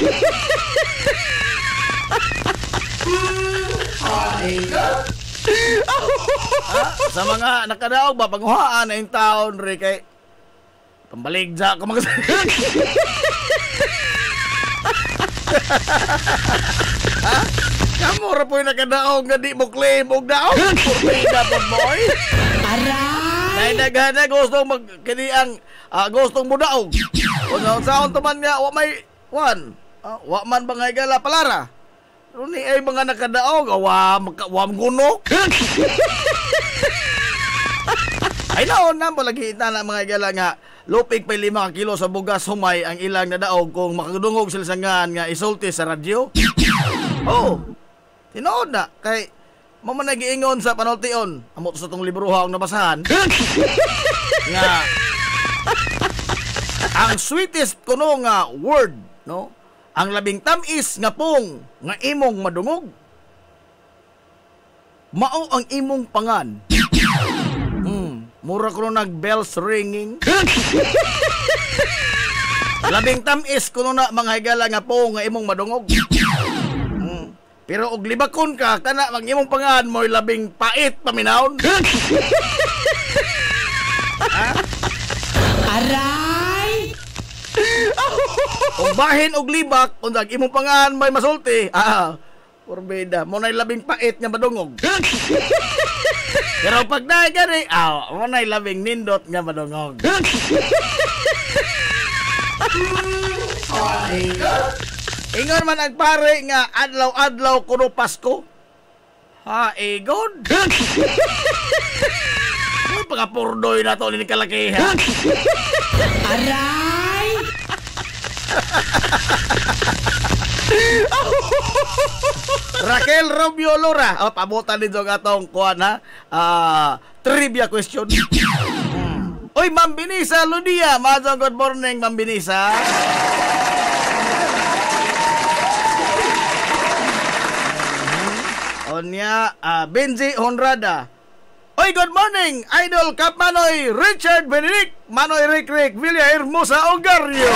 Sa mga nakadaog ba, pangkuhaan na yung taon rin kay pambaligja ko mga ha? Kamura po yung nakadaog nga di mo claim og daog. Purpida po boy. Aray! Nainagana gustong magkaniang gustong mo daog. Kung saan tuman nga, wa may one. Wa man ba nga igala palara. Pero ni ay mga nakadaog, wa gunok. Ay naon na mo lagi ita na mga igala nga lupig pa 5 kilo sa bugas humay ang ilang nadaog kung makadungog sila sa nga isulti sa radyo. Oh, tinood na kay mama nagiingon sa panultion amot sa tong libruha ang nabasahan nga ang sweetest kuno nga word, no, ang labing tamis nga pong nga imong madungog mao ang imong pangan. Mura ko nag-bells ringing. Labing tamis ko na mga higala nga po nga imong madungog. Pero og libakon ka, kana mag imong pangahan mo labing pait paminahon. Aray! Og bahin og libak, kung imong pangahan may masulti. Porbeda, mo na labing pait nga madungog. Pero pag nagari, mo na labing nindot nga madungog. Ingon man ang pare nga adlaw-adlaw kuno Pasko. Igon. May pagapurdoy na to ni kalakihan. Aray! Raquel Romeo Lora. Pabutan din sa atong kuhan ha. Trivia question. Oy, Ma'am Binisa Ludia. Madong good morning, Ma'am Binisa. Onya, Benji Honrada. Oy, good morning, Idol Kap Manoy Richard Benedict, Manoy Rick Villa Hermosa Ogario.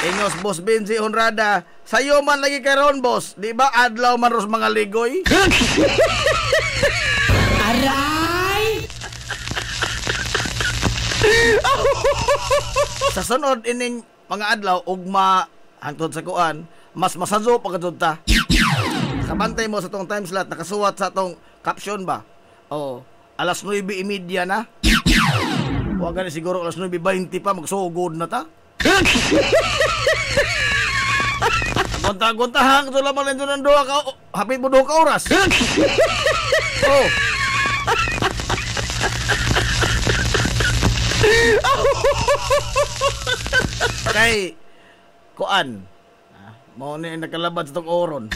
Ingos Boss Benji Honrada, sayo man lagi karon boss, di ba adlaw man ros mga ligoy? Aray! Sa sunod ining mga adlaw ugma hangtod sa kuan, mas masadyo pagkadto ta. Kabantay mo sa tong time slot nakasuwat sa tong caption ba? Oh, alas 9:30 na. Huwag na siguro alas 9:20 pa, magsugod na ta. Gunta-guntahan, ito lamang nito ng hapit mo 2 ka oras. Oh. Kay, kuan, mo na yung nakalabad sa itong oron.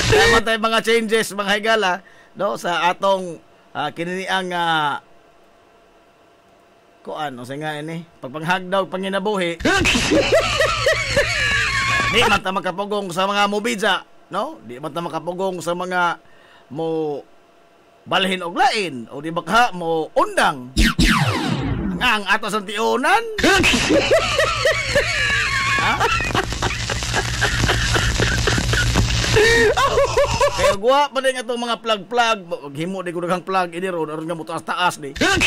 Kaya tayo mga changes, mga higala, no, sa atong kininiang kuan, o nga ini, pagpanghagdaw, panginabuhi. Di man ta makapugong sa mga mobidya, no? Di man ta makapugong sa mga mo balhin og lain, o di baka mo undang. Ang atos ang tiunan. Ha? Kaya guwa pa din itong mga plug-plug. Maghimo di ko nagang plug ini ron. Aron nga mo taas-taas di. Kaya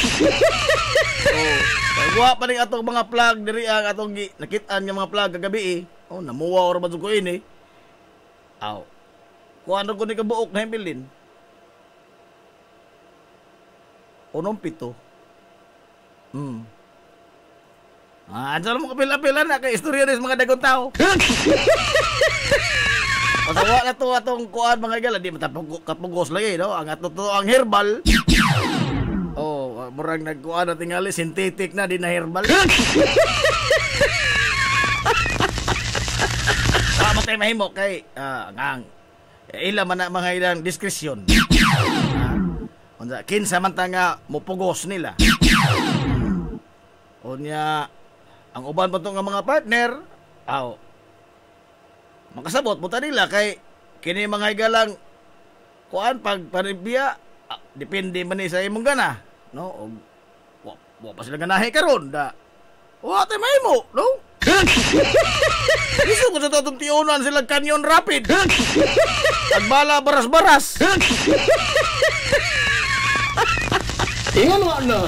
guwa pa din itong mga plug diri ang atong nakitaan nga mga plug kagabi eh. Oh, namuwa or ba ko ini. Aw. Kung ano ko ni kabuok na himbilin. Unong 7. Andiyan mo kapila-pila na kay istorya rin mga dagong tao. Pasawa na to atong kuan mga gala, di matapugos lagi, no? Ang totoo ang herbal. Oh, murang nagkuan na tingali, synthetic na, di na herbal. Matay mahimo kay ngang ila man na mga ilang diskresyon. Kinsa man ta nga mupugos nila. Unya ang uban pa to nga mga partner, makasabot mo nila kay kini mga higalang kuan pag panibya depende man ni sa imong gana, no? Wa pa sila ganahe karon da. Wa tay mahimo, no? Gusto ko sa tatong tiunan sila Canyon Rapid. Agbala baras-baras. Ingon mo na.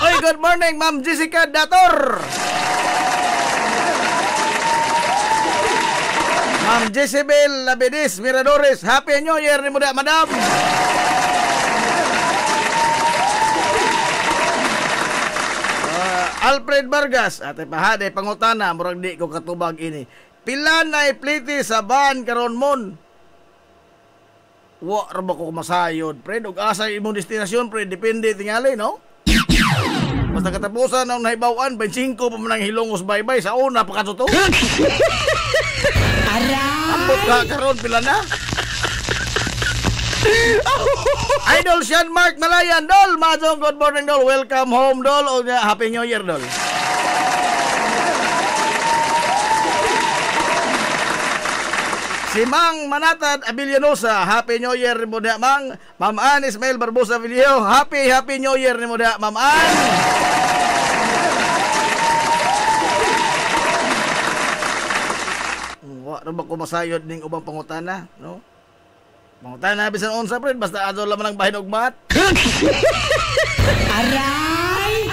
Oy, good morning, Ma'am Jessica Dator. Ma'am Jezebel Labedis Miradores, Happy New Year ni muda, madam. Alfred Vargas, ate pahade pangutana, murag di ko katubag ini. Pila na ipliti sa ban karon mon. Wa ra ba ko masayod, pre, ug asa imong destinasyon, pre, depende tingali, no? Basta katapusan ang nahibawan, 25 pa man ang hilongos bye-bye sa una pa katuto. Ambot ka karon pila na? Idol Sean Mark Malayan, Dol, Majong, good morning, Dol. Welcome home, Dol. O Happy New Year, Dol. Si Mang Manatad Abilianosa, Happy New Year ni mo da, Mang. Ma'am Ann Ismail Barbosa Vilio, Happy New Year ni mo da, Ma'am Ann. Wa ra ba ko masayod ning ubang pangutana, no? Pangutana bisan unsa, friend, basta adto lamang ang bahin og mat. Aray!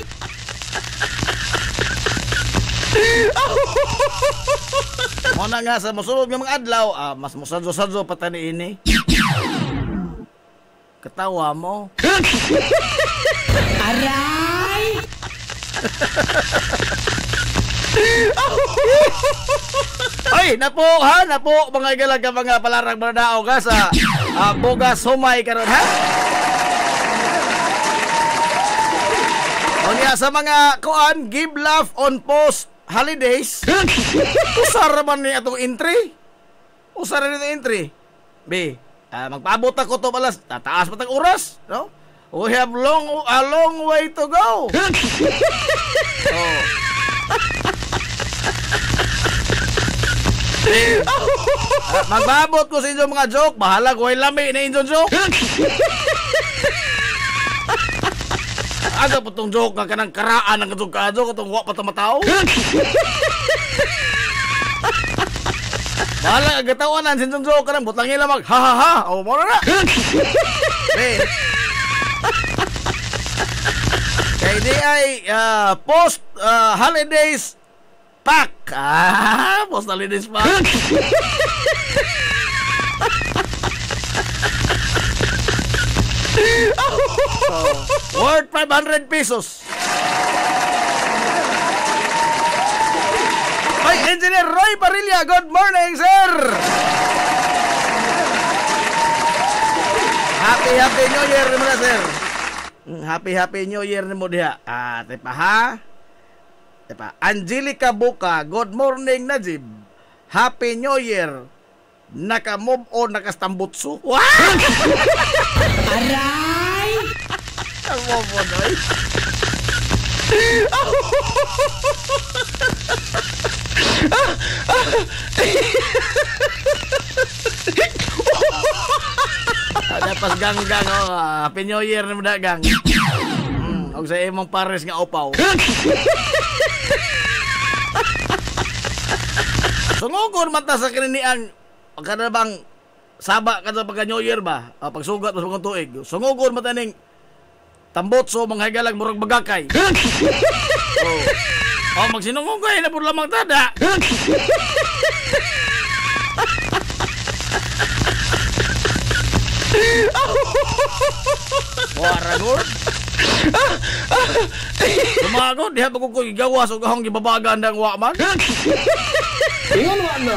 Muna nga sa musulod nga mga adlaw, mas musadyo-sadyo pa tani ini. Katawa mo. Aray! Ay, napo mga igalag ka mga palarang manadaog ha sa Bogas Humay karon ha. Unya sa mga kuan, give laugh on post holidays. Usara man ni atong entry. Usara ni entry. B, magpaabot ako to balas, tataas pa tag oras, no? We have a long way to go. Oh. Magbabot ko sa inyong mga joke. Bahala ko ay lami na inyong joke. Aga po itong joke nga kanang karaan ang kadyo-kadyo itong wak pa ito matao. Bahala agatawanan sa inyong joke kanang butangin lang mag ha-ha-ha. O mo na. Kay di ay post holidays pack. Post holidays pack. Worth 500 pesos. Ay, Engineer Roy Parilla, good morning, sir. Happy New Year mo na, sir. Happy New Year mo diha. Tepa ha. Tepa, Angelica Buka, good morning, Najib. Happy New Year. Naka-move on, nakastambutso. Wow! Aray! Move on, oy. Ada pas gang-gang, Happy New Year na mga gang. Og sa imong pares nga upaw. Sungugod man ta sa kinini ang kada bang saba kada pagka New Year ba? Pagsugat sa mga tuig. Sungugod man ta ning tambotso mga higalag murag bagakay. Magsinungugay na pud lamang tada. Waragod. Sumagod, diha ba ko igawas o kahong gibabagan ng waman? Ingon wa na.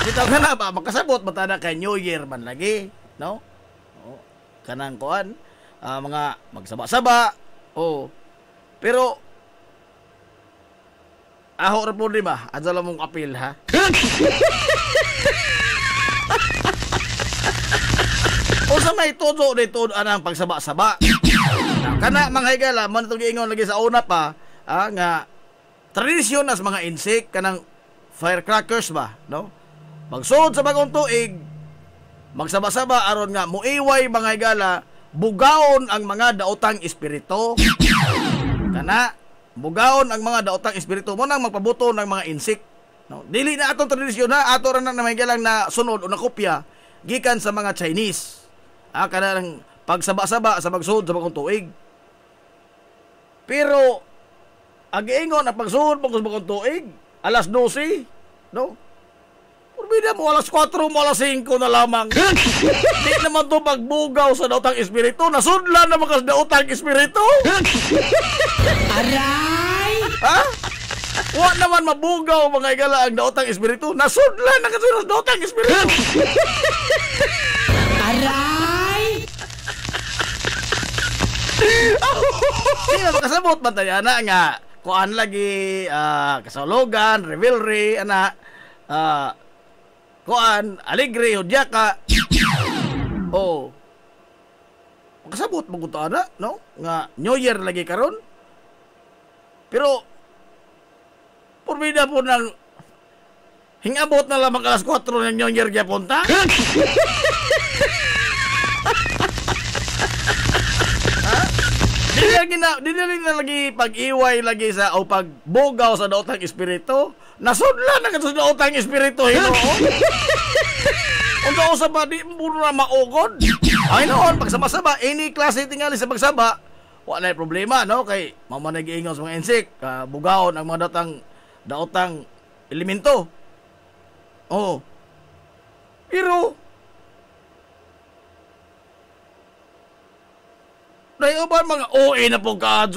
Kita ka na ba, makasabot matada kay New Year man lagi, no? Kanang kuan, mga magsaba-saba, pero, aho ra po di ba? Adto lang mong apil, ha? O sa may todo dito anang pagsaba-saba. Kana mga higala man itong giingon lagi sa una pa, nga tradisyon as mga insik kanang firecrackers ba, no? Magsud sa bagong tuig, magsaba-saba aron nga muiway mga higala, bugaon ang mga daotang espiritu. Kana bugaon ang mga daotang espiritu mo nang magpabuto ng mga insik, no? Dili na atong tradisyon na ato ra na mga higalang na sunod o na kopya gikan sa mga Chinese. Kanang pagsaba-saba sa magsud sa bagong tuig. Pero ag-ingon na pagsud sa bagong tuig, alas 12, no? Purbida mo alas 4 mo alas 5 na lamang. Di naman to pagbugaw sa daotang espiritu, nasudlan na makas daotang espiritu. Aray! Ha? Wa naman mabugaw mga igala ang daotang espiritu, nasudlan na kasi sa daotang espiritu. Aray! Di na makasabot man tayo na nga kuan lagi kasaulogan, revelry ana kuan alegre hudyaka. Makasabot mo kuto ana, no? Nga New Year lagi karon. Pero purbida po nang hingabot na lamang alas 4 ng New Year gyapon ta. Dili na lagi pag-iway lagi sa o pagbugaw sa daotang espiritu. Nasudlan na sa daotang espiritu Hinoo. Unsa sa ba di mo na maugod. Ay noon pagsama-saba any klase tingali sa pagsaba, wala problema, no? Kay mao man nag-iingon sa mga insik, bugaon ang mga daotang elemento. Pero dayo ba mga OA na po kaadso?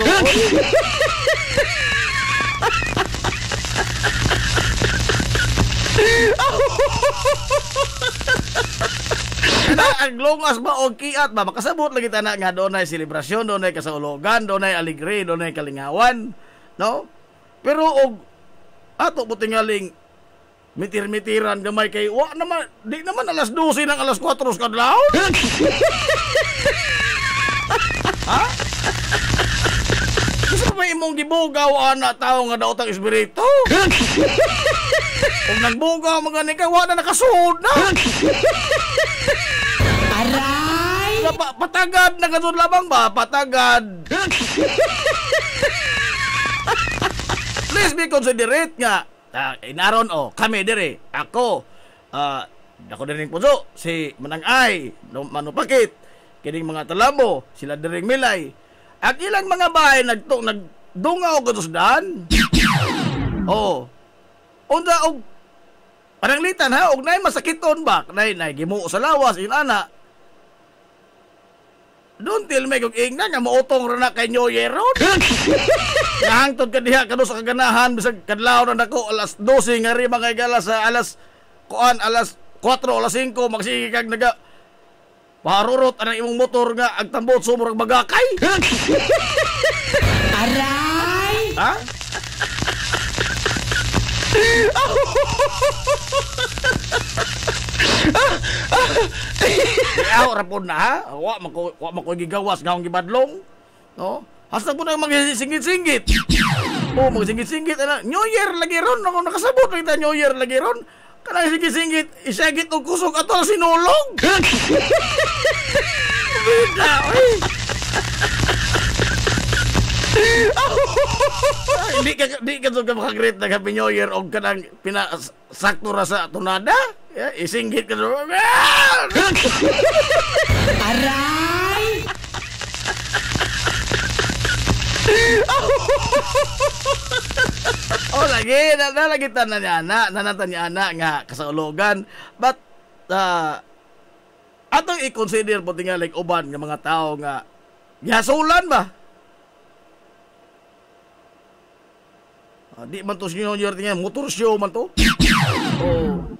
Ang longas ba o kiat ba? Makasabot lagi tayo nga doon ay selebrasyon, doon ay kasaulogan, doon ay aligre, doon ay kalingawan, no? Pero ato po tingaling mitir-mitiran gamay kay naman, di naman alas 12 ng alas 4 kadlaw. Ha? Gusto ba imong gibugaw na tao nga daotang espiritu? Kung nagbugaw magani ka, wala na nakasuod na. Aray! Patagad na katod lamang ba? Patagad. Please be considerate nga. Inaron kami dire. Ako din puso. Si Manang Ay, Manupakit. Kining mga talamo, sila diring milay. At ilang mga bahay nagdungaw katusdan. Oh. Unsa og pananglitan ha, og nay masakiton ba? Nay gimuo sa lawas in ana. Don't tell me kung ingna nga mautong ra na kay New Year ron. Nahangtod ka diha kano sa kaganahan bisag kadlaw na nako alas 12 nga ri mga gala sa alas 4 alas 5 magsige kag naga parurot ang imong motor nga agtambot sumurag bagakay. Aray! Ha? Ayaw rapon na ha. Wa mako gigawas nga akong gibadlong. No? Hasta po na magsingit-singit. Oh, magsingit-singit ana. New Year lagi ron ako nakasabot kita New Year lagi ron. Kanang singit-singit isagit og kusog ato sinulog. Bida, oy. Di ka ka makagreet na Happy New Year og kanang pinasakto ra sa tunada. Isinggit ka doon. Aray! Oh, lagi nalagitan na niya nanatan niya nga kasaulogan. But atong i-consider po tinga like uban nga mga tao nga yasulan ba? Di man to New Year tinga motor show man to. Oh.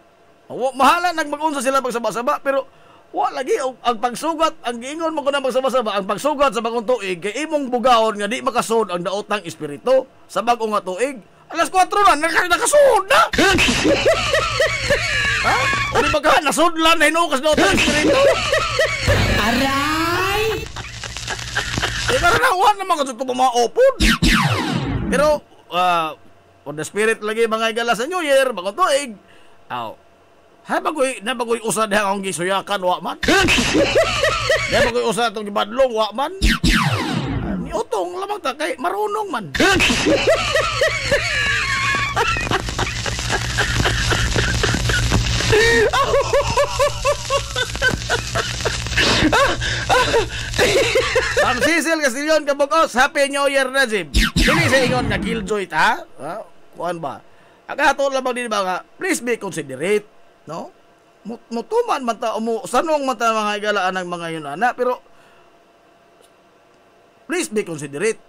Mahala nagmagunsa sila pagsaba-saba pero wa lagi ang pagsugat ang giingon mo ko na pagsaba-saba ang pagsugat sa bagong tuig kay imong bugahon nga di makasud ang daotang espiritu sa bagong nga tuig. Alas 4 na nakasud na. Ha? O di ba nasudlan na hinukas daotang espiritu? Aray! Karanawan naman kasi ito mga opod. Pero, on the spirit lagi mga igala sa New Year, bagong tuig. Nabagoy usad diha akong gisuyakan, wa man. Nabagoy usad itong gibadlong, wa man. Ni utong lamang ta, kay marunong man. Ang Cecil Castillon kabugos, Happy New Year na, Jim. Dili sa ingon nga killjoy ta, kuan ba? Agato lamang din ba nga, please be considerate, no? Mutuman man ta, sanong man ta mga igalaan ng mga yun, ana, pero please be considerate.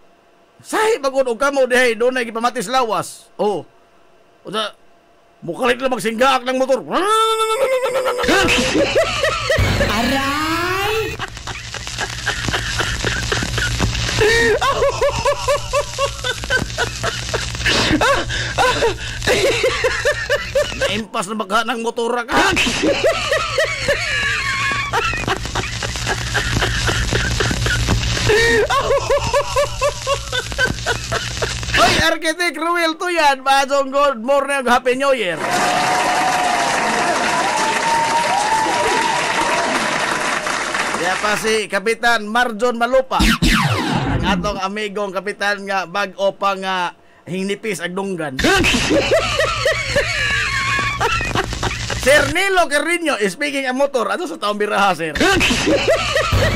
Sahi bagod og kamo dihay doon ay gipamatis lawas. Oh. Usa mukalit lang magsinggaak ng motor. Aray! Naimpas na baka ng motor ka. Hoy, Architect Ruel to yan. Masong good morning, Happy New Year. Kaya pa si Kapitan Marjon Malupa, ang atong amigong kapitan nga bag-o pa nga hingnipis ag dunggan. Sir Nilo Carino, speaking ang motor, ano sa taong biraha, sir?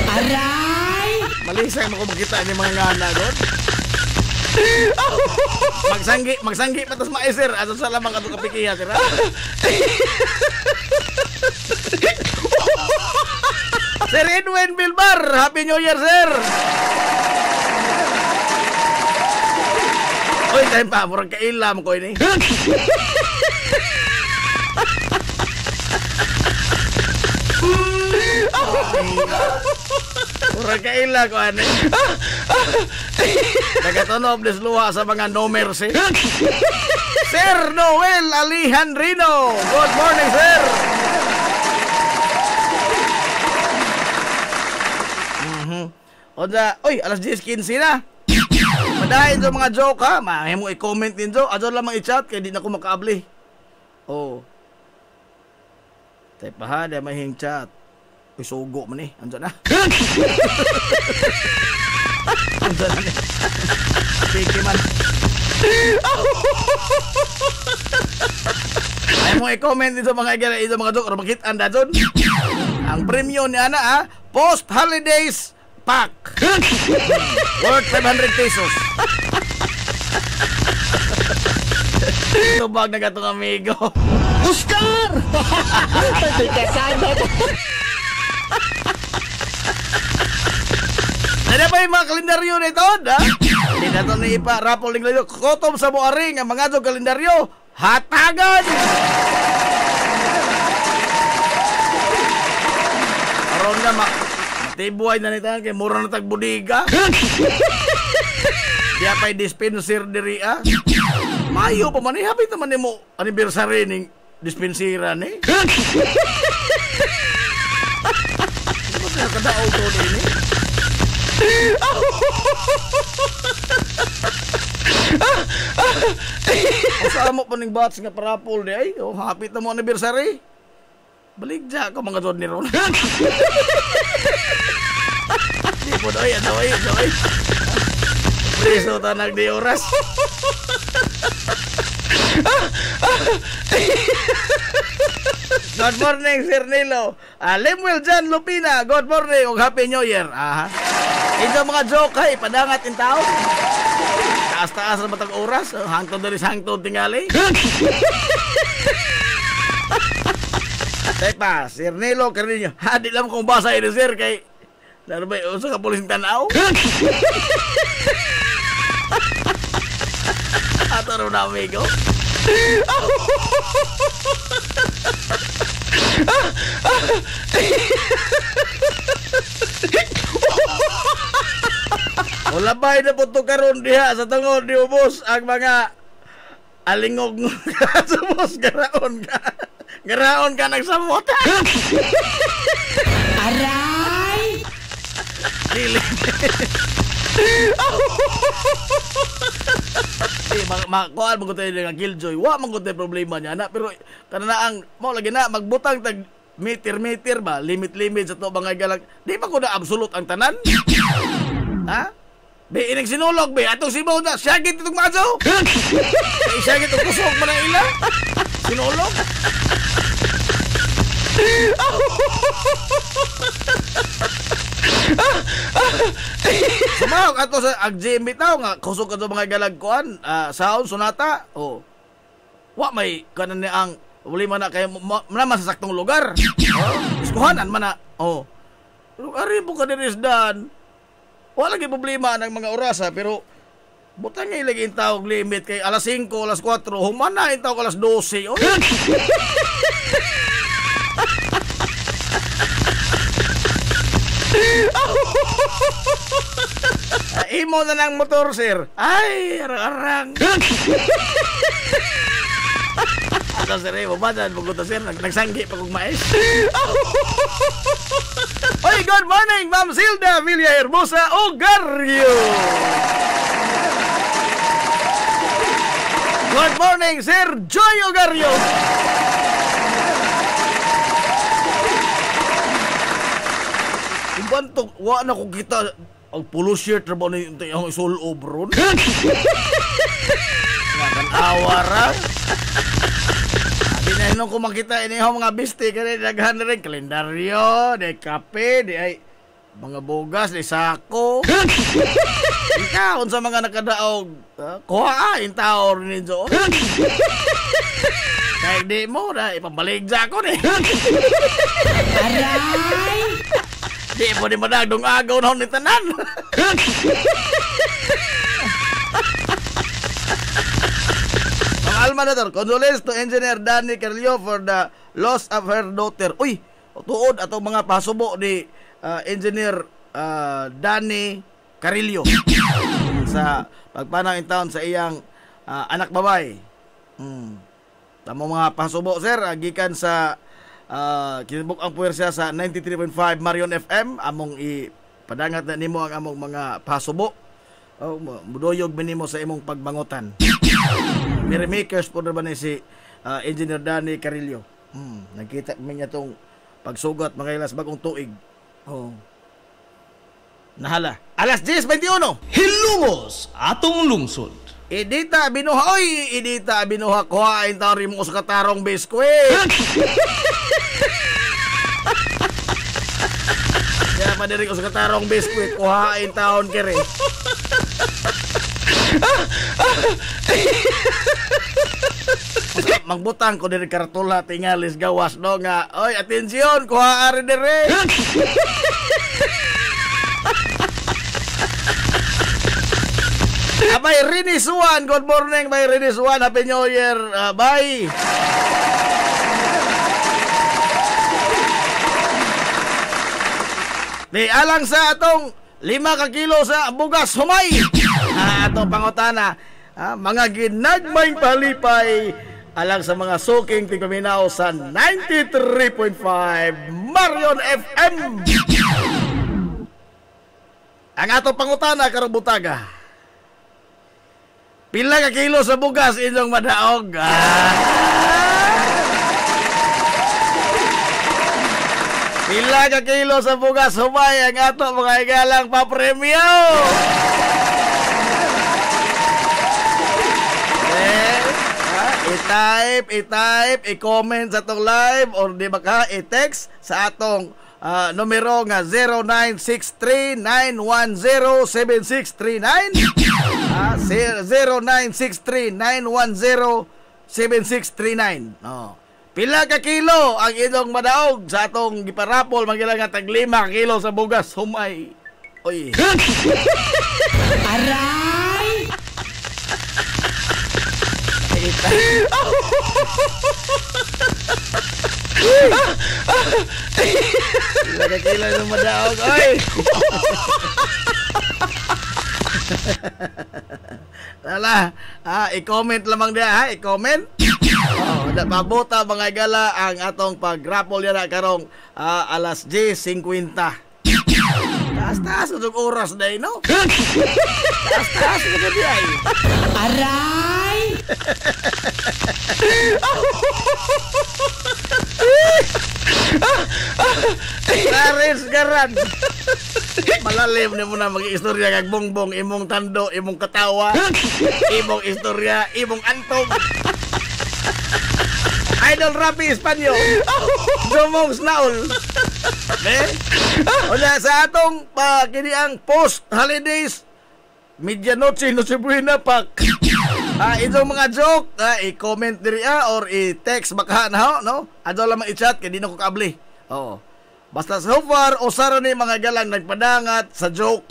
Aray! Malisang ako makita ni mga ngana doon. Magsanggi patas mae, sir. Ano sa lamang ato kapikiya, sir? Sir Edwin Bilbar, Happy New Year, sir. Oy, time pa, murag kailam ko ini. Murag kaila ko ani. Nagatunob desluha sa mga no mercy. Sir Noel Alejandrino, good morning, sir. Oda, oy, alas 10:15 na. Madahin sa mga joke ha. Mahay mo i-comment din jo. Adyo lamang i-chat kaya di na ko makaabli. Oh. Tay pa ha, di mahing chat. Uy, sugo man eh. Andyan na. Andyan na eh. Sige man. Ay mo i-comment din sa mga igala ito mga joke. Makit anda dun. Ang premium ni Ana ha. Post-holidays backpack. Worth 500 pesos. Tubag na gatong amigo. Oscar! Kasama. Ano ba yung mga kalendaryo nito, ha? Hindi na ito na ipa-rapol ng kalendaryo. Kotom sa buaring ang mga itong kalendaryo. Hatagan! Aron nga, matibuhay na nito kay mura na tagbudiga. Diya pa'y dispenser diri, ha? Mayo pa man, habit naman mo anniversary ng dispensiran, eh. Ano ba nakadaaw to din, eh? Kasama pa ng bats nga parapol di ay. Oh, hapit na mo anniversary. Baligja ko mga doon ni Ron. Di po doy, doy. Preso tanag di oras. Good morning, Sir Nilo. Lemuel Jan Lupina, good morning ug Happy New Year. Ito mga joke ay padangat in tao. Taas-taas na matag oras, hangtod dali hangtod tingali. Tepa, Sir Nilo Carino. Di lang kung basa ini sir kay lalo ba usa ka pulis tanaw. Ato na amigo. Wala ba na po ito karoon diha sa tungod ni ubos ang mga alingog sa ubos. Garaon ka nagsamot. Aray! Dili. Kuan mo ko tayo nga Killjoy. Wa man ko tayo problema niya na. Pero kananaang mo lagi na magbutang tag meter ba, limit sa to mga galag. Di ba ko na absolute ang tanan? Ha? Be inig sinulog be atong sibaw na syagit itong maso. Syagit itong kusog man ang ila. Sinulog. Sumawag ato sa agjimbi tao nga kusog ato mga galag kuan sound sonata. Oh. Wa may kanan ni ang wali man na kay man sa saktong lugar. Oh, iskuhanan man na. Oh. Ari po ka dirisdan. Wala lagi problema ng mga orasa pero butang ngay lagi yung tawag limit kay alas 5, alas 4, humana yung tawag alas 12. Oh. Imo na ng motor, sir. Ay, arang-arang. Ato, sir, mo ba? Pagkuto, sir, nagsanggi pa kong mais. Oy, good morning, Ma'am Zilda Villahermosa Ogarrio. Good morning, Sir Joy Ogarrio. Ibanto, wa na ko kita ang polo shirt na ba na yung isul obron? Ngakan awara. Di na ko makita ini mga biste kaya daghan na rin kalendaryo, di kape, di ay mga bugas, di sako. Ikaw sa mga nakadaog, kuhaan tao rin doon. Kaya di mo na ipabaligya ko ni. Aray! Di mo di madagdong agaw na ni tanan. Almanador, condolence to Engineer Danny Carrillo for the loss of her daughter. Uy, tuod atong mga pasubo ni Engineer Danny Carrillo sa pagpanang in town sa iyang anak babay. Tamo mga pasubo, sir, gikan sa kinibuk ang puwersa sa 93.5 Marion FM. Among ipadangat na nimo ang among mga pasubo. Mudoyog binimo sa imong pagbangutan. Miramakers po na ba si Engineer Danny Carrillo. Nakita kami niya itong pagsugat mga ilas bagong tuig. Nahala. Alas 10:21. Hilumos atong lungsod. Idita binuha. Oy, idita binuha. Kuhain tayo rin mo sa katarong biskwit. Kaya pa diri ko sa katarong biskwit kuhain taon kere. Magbutang ko diri karatula tingalis gawas no nga. Oy, atensyon, kuha ari diri. Abay, Rini Suwan. Good morning, may Rini Suwan. Happy New Year. Bye. Di alang sa atong 5 ka kilo sa bugas humay. Atong pangutana. Mga ginagmayng palipay alang sa mga suking tigpaminaw sa 93.5 Marion FM. Ang atong pangutana karong butaga. Pila ka kilo sa bugas inyong madaog? Pila ka kilo sa bugas humay ang ato mga igalang papremyo? I-type, i-comment sa atong live or di ba ka, i-text sa atong numero nga 0963-910-7639 0963-910-7639. Pila ka kilo ang inyong madaog sa atong giparapol magila nga tag 5 kilo sa bugas humay. Oy. Aray! Pila ka kilo ang madaog. Oy. Tala, i-comment lamang dia ha, i-comment. Pabuta mga gala ang atong pag-raffle yan karong alas 10:50. Taas-taas itong oras na no? Taas-taas ito na diay. Aray! Laris garan. Malalim na mo na mag-istorya kag bongbong, imong tando, imong katawa, imong istorya, imong antog. Idol Rapi Espanyol. Dumong snaul. Wala sa atong kiniang post holidays medianoche no Cebuena pak. Itong mga joke, i-comment diri or i-text baka na no? Adto lang i-chat kay di na ko kaabli. Oo. Basta so far usara ni mga galang nagpadangat sa joke.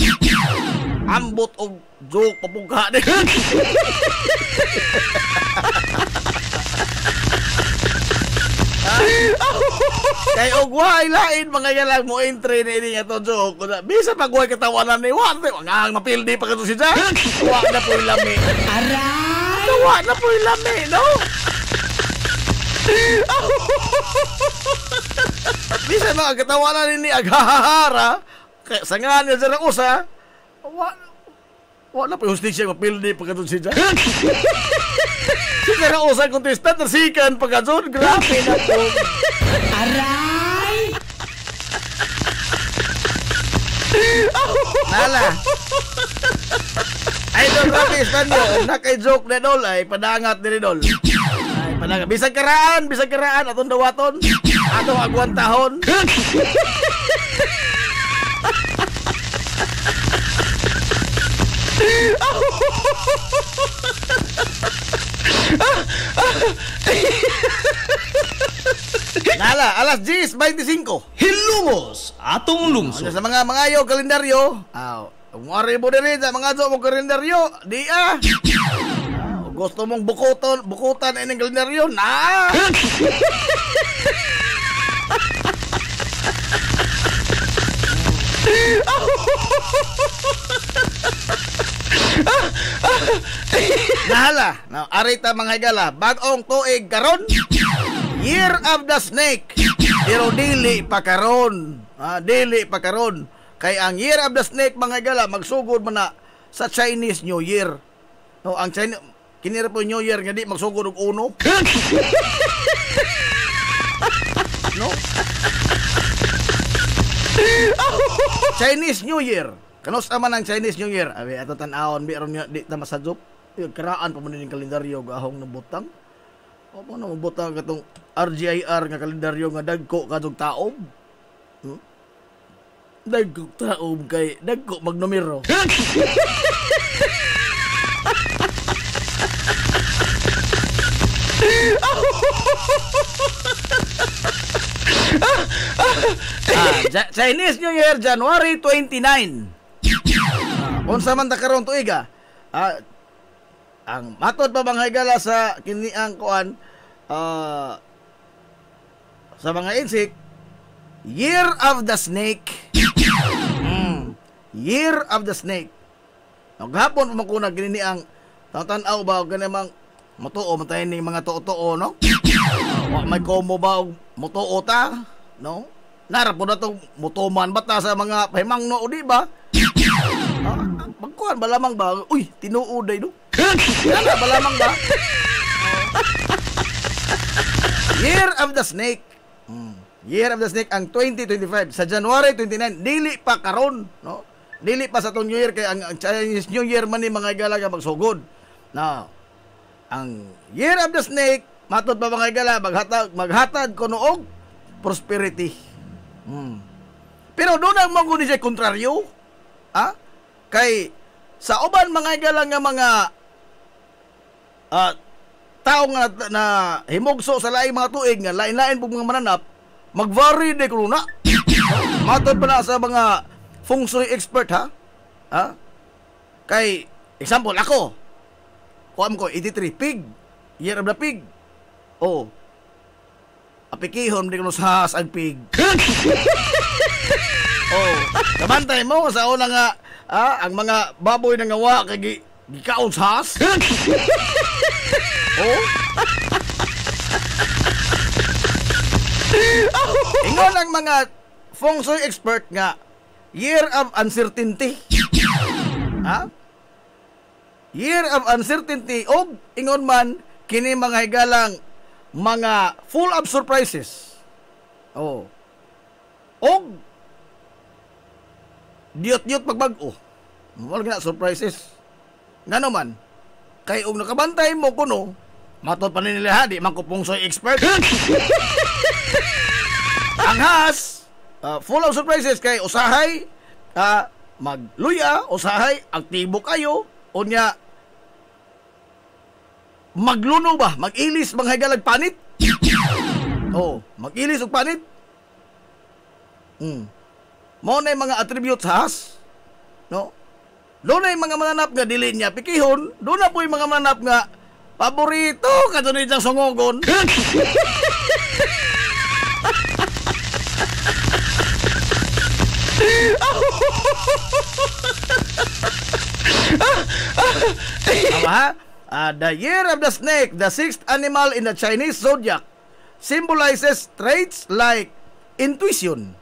Ambot og joke papugha ni. Kay og way lain mga galang mo entry ni ini ato joke. Bisa pag way katawanan ni wa ang mapildi pa kadto siya. Wa na po lami. Aray! Wa na po lami, no? Bisa na katawanan ni aghahara. Kay sangan niya sa usa. Wa na po hustisya mapildi pa kadto siya. Sige na usa kontestant tersikan pagkadson. Grabe na po. Aray! Nala. Idol Rapi Espanyol, nakay-joke na dol ay padangat ni dol. Ay padangat. Bisag karaan atong dawaton. Atong agwantahon. Nala, alas 10:25. Hilumos atong lungsod. Sa mga mangayo kalendaryo, kung ari mo din sa mga mo kalendaryo, di gusto mong bukutan ining kalendaryo, na! Nahala, arita mga higala, bagong tuig karon, Year of the Snake. Pero dili pa karon. Dili pa karon. Kay ang Year of the Snake mga higala, magsugod man na sa Chinese New Year. No, ang Chinese kinira po New Year nga di magsugod og uno. No? Chinese New Year. Kanos man ang Chinese New Year? Abi ato tan-awon biron di ta masadop. Karaan pa man ning kalendaryo gahong nabutang. O mo na mabutang katong RGIR nga kalendaryo nga dagko kadtong taob. Dagkog taom kay dagko magnumero. Chinese New Year, January 29. Unsa man ta karon tuig ang matod pa mga higala sa kini ang kuan sa mga insik, Year of the Snake. Year of the Snake. Naghapon pa makuna gini ang tanaw ba og kanang motuo matay ning mga tuo no? Wa may komo ba og motuo ta, no? Nara po na itong mutuman bata sa mga pahimang no, di ba? Magkuhan ba lamang ba? Uy, tinuuday no? Yan ba lamang ba? Year of the Snake. Year of the Snake ang 2025. Sa January 29, dili pa karon, no? Dili pa sa itong New Year, kaya ang Chinese New Year man ni mga igala magsugod. Now, ang Year of the Snake, matod pa mga igala, maghatag ko noog prosperity. Pero doon ang mga siya kontraryo, kay sa uban mga igala nga mga tao nga na himugso sa laing mga tuig nga lain-lain pong mga mananap, mag-vary de kuna. Matod pa na sa mga feng shui expert kay example ako, kuam ko 83 pig, Year of the Pig. Apikihon di ko sa ag pig. Kabantay mo sa una nga ang mga baboy na ngawa kay gikaon sa has. Ingon ang mga feng shui expert nga Year of Uncertainty. Year of Uncertainty og ingon man kini mga higalang mga full of surprises. Og diyot-diyot pagbag-o. Wala na surprises. Ngano man? Kay og nakabantay mo kuno, matod pa nila di man ko feng shui expert. Ang has full of surprises kay usahay magluya, usahay aktibo kayo, unya magluno ba, mag-ilis mga higalag panit. Mag-ilis og panit. Mao na mga attributes has, no? Doon na yung mga mananap nga dili niya pikihon, doon na po yung mga mananap nga paborito katunid ng sungogon. The Year of the Snake, the sixth animal in the Chinese zodiac, symbolizes traits like intuition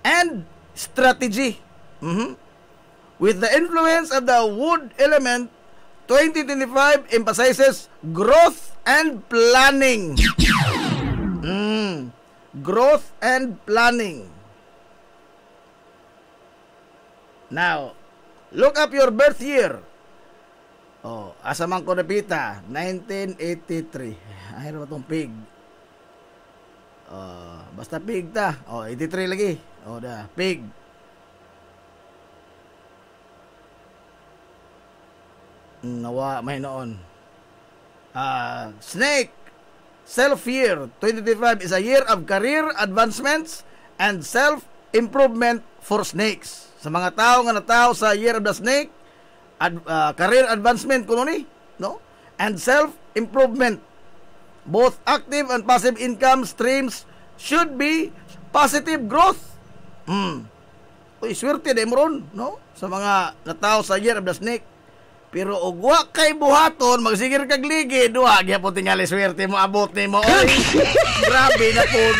and strategy. With the influence of the wood element, 2025 emphasizes growth and planning. Growth and planning. Now, look up your birth year. Asa man ko napita, 1983. Ay, ano ba itong pig? Basta pig ta. 83 lagi. Pig. Nawa, may noon. Snake. Self-year 2025 is a year of career advancements and self-improvement for snakes. Sa mga tao nga natao sa Year of the Snake, career advancement kuno ni, no? And self-improvement. Both active and passive income streams should be positive growth. Uy, swerte de mo ron, no? Sa mga natao sa Year of the Snake. Pero ugwa kay buhaton, magsigir kag ligid, duha gyapon tingali swerte mo abot nimo. Oy, grabe na pud.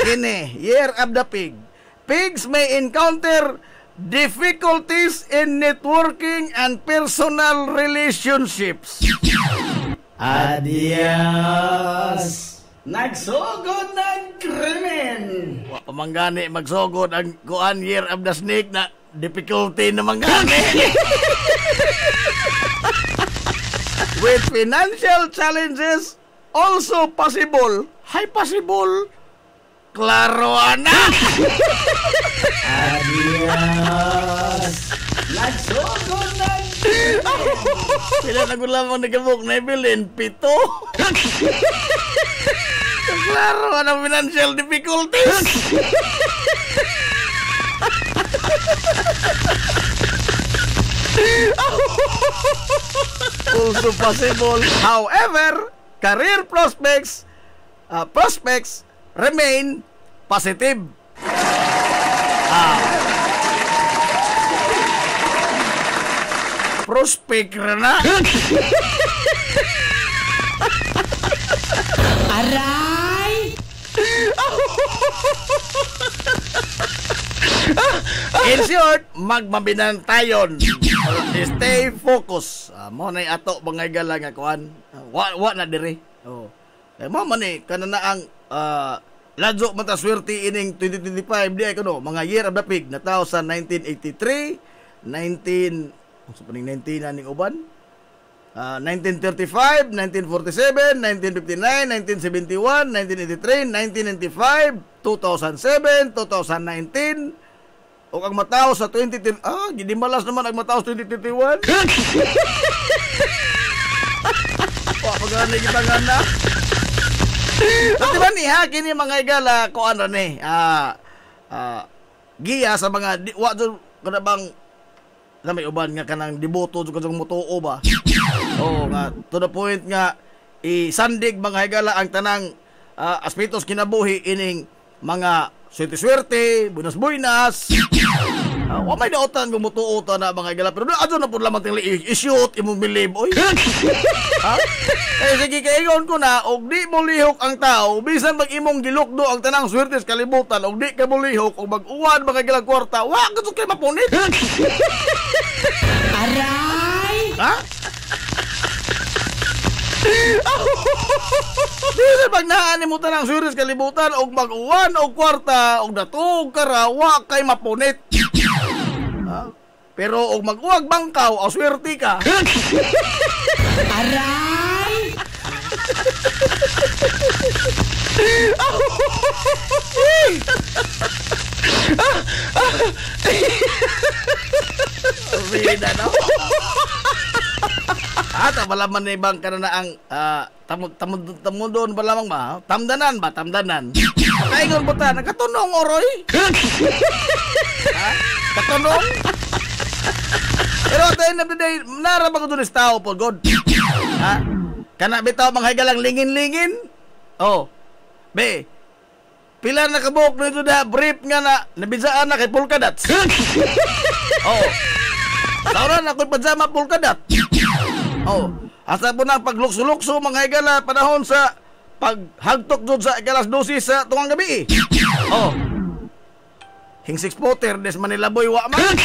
Kini, Year of the Pig. Pigs may encounter difficulties in networking and personal relationships. Adios. Nagsugod ng krimen. Wa pa manggani magsugod ang kuan Year of the Snake na difficulty na manggani. With financial challenges also possible. Hay possible. Klaro ana. Adios. Lagsugod na. Pila na gud lamang nagabok na Evelyn, 7. Klaro ana financial difficulties. Also possible. However, career prospects remain positive. Prospect na. Aray! In short, magmabinantayon. Stay focus. Mo na ato bangay gala nga kuan. Wa na diri. Oh. Kay mo man ni kanana ang ladyo man ta swerte ining 2025 di ay kuno mga year of the pig na tao sa 1983, 19 ning uban. 1935, 1947, 1959, 1971, 1983, 1995, 2007, 2019, o ang matao sa 2010, gidi malas naman ang matao sa 2021. Pagani kita nga na. Pati ba ni ha, kini mga igala, ko ano ni, giya sa mga, wa dyan, kada bang, na may uban nga kanang diboto sa kanyang mutuo ba? Oo nga, to the point nga, isandig mga higala ang tanang aspitos kinabuhi ining mga swerte-swerte, bunas-buinas. Wa may daotan kung mutuo ta na mga higala. Pero adyo na po lamang tingli i-shoot, imong believe, oy. Ha? Eh, sige, kaingon ko na, og di mo lihok ang tao, bisan mag-imong gilukdo ang tanang swerte sa kalibutan, og di ka mo lihok, og mag-uwan mga higala kwarta, wa ka kayo mapunit. Aray! Ha? Bisan pag naani mo tanang swerte sa kalibutan, og mag-uwan, og kwarta, og datog kara, wa kay mapunit. Ha? Pero og mag-uwag bangkaw, o swerte ka. Aray! Rida no? Ata malaman ni bang kana ang tamudon ba lamang ba? Tamdanan ba? Tamdanan. Kaingon po ta, nakatunong oroy. Ha? Katunong? Pero at the end of the day, narabang ko doon is tao po, God. Ha? Kana bitaw mga higalang lingin-lingin? Oh. Be, pila na kabuk na ito na brief nga na nabizaan na kay Polkadats. Oh. Sauran ako'y pajama Polkadat. Oh. Asa po na paglukso-lukso mga higala panahon sa paghagtok doon sa ikalas 12 sa tungang gabi. Oh. Hingsik spotter des Manila boy wa man.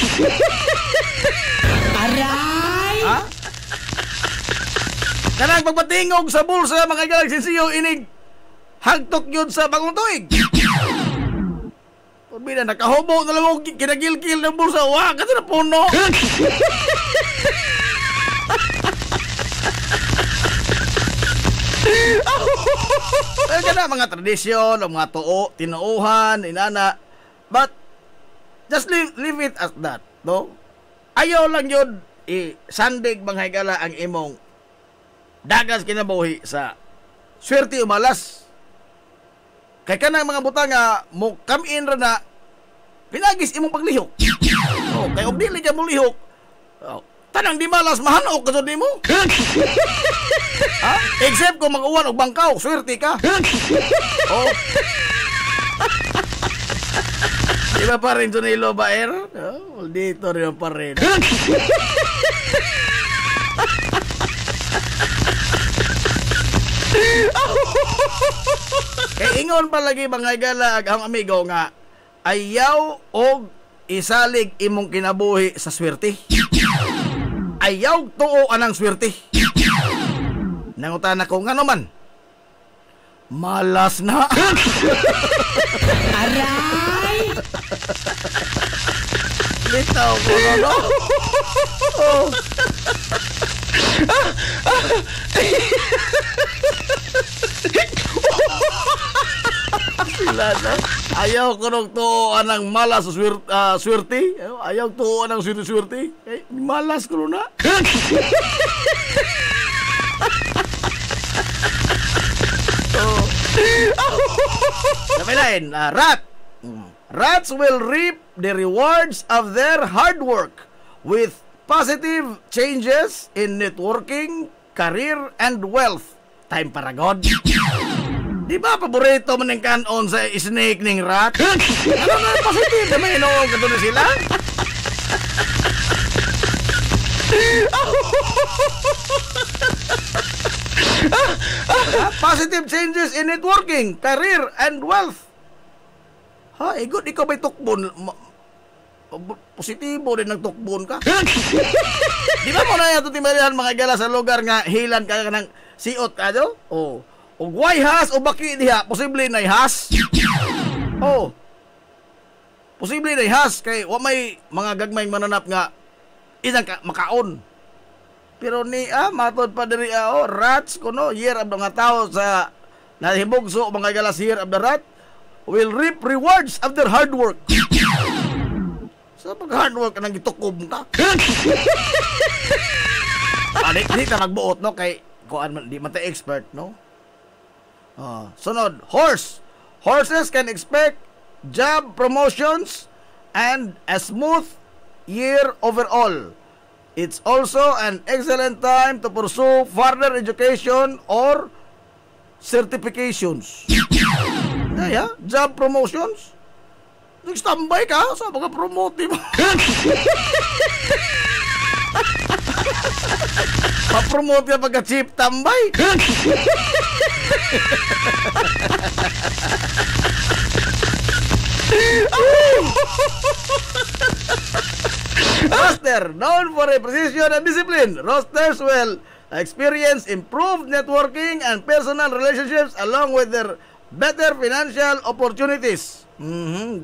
Aray! Ha? Kanang pagpatingog sa bulsa mga higala sinsiyo inig hagtok yun sa bagong tuig. Pabila, nakahubo na lang ako kinagil-kil ng bulsa. Wah, kasi na puno. Well, kana mga tradisyon, mga tuo, tinuuhan, inana. But, just leave it as that, no? Ayaw lang yun, sandig mga higala ang imong dagas kinabuhi sa swerte umalas. Kaya ka ng mga butang nga mo come in ra na pinagis imong paglihok. Oh, kaya og dili ka mo lihok. Oh, tanang di malas mahanok ka sa nimo. Ha? Except kung mag-uwan og bangkaw, swerte ka. Oh. Di ba pa rin Junilo Baer? Oh, dito rin pa rin. Kaya ingon pa lagi mga higala ang amigo nga ayaw og isalig imong kinabuhi sa swerte. Ayaw tuo anang swerte. Nangutan ako nga naman. Malas na. Aray! Bitaw ko no. Oh. Sila na. Ayaw ko nung tuoan ng malas swerte. Ayaw tuoan ng swerte. Malas ko na. Napilain, rat. Rats will reap the rewards of their hard work with positive changes in networking, career, and wealth. Time para God. Di ba paborito man ng kanon sa snake ning rat? Ano na positive naman inoong ka doon sila? Positive changes in networking, career, and wealth. Ha, good, ikaw ba'y tukbon? Positibo din ng tukbon ka. Di ba mo na yung tutimalihan mga gala sa lugar nga hilan ka ng siot ka do? Oh. O guay has o baki diha, posible na ihas. Oh. Posible na ihas kay wa may mga gagmayng mananap nga isang makaon. Pero ni matod pa diri rats kuno year of the mga tao sa nahibugso mga galas year of the rat will reap rewards of their hard work. Sa pag hard work nang gitukob ka. Di ka nagbuot no kay kuan di man ta expert no. Sunod, horse. Horses can expect job promotions and a smooth year overall. It's also an excellent time to pursue further education or certifications. Job promotions. Nag-standby ka sa mga promote mo. Pa-promote ka pagka-chief tambay. Roster, known for a precision and discipline, rosters will experience improved networking and personal relationships along with their better financial opportunities.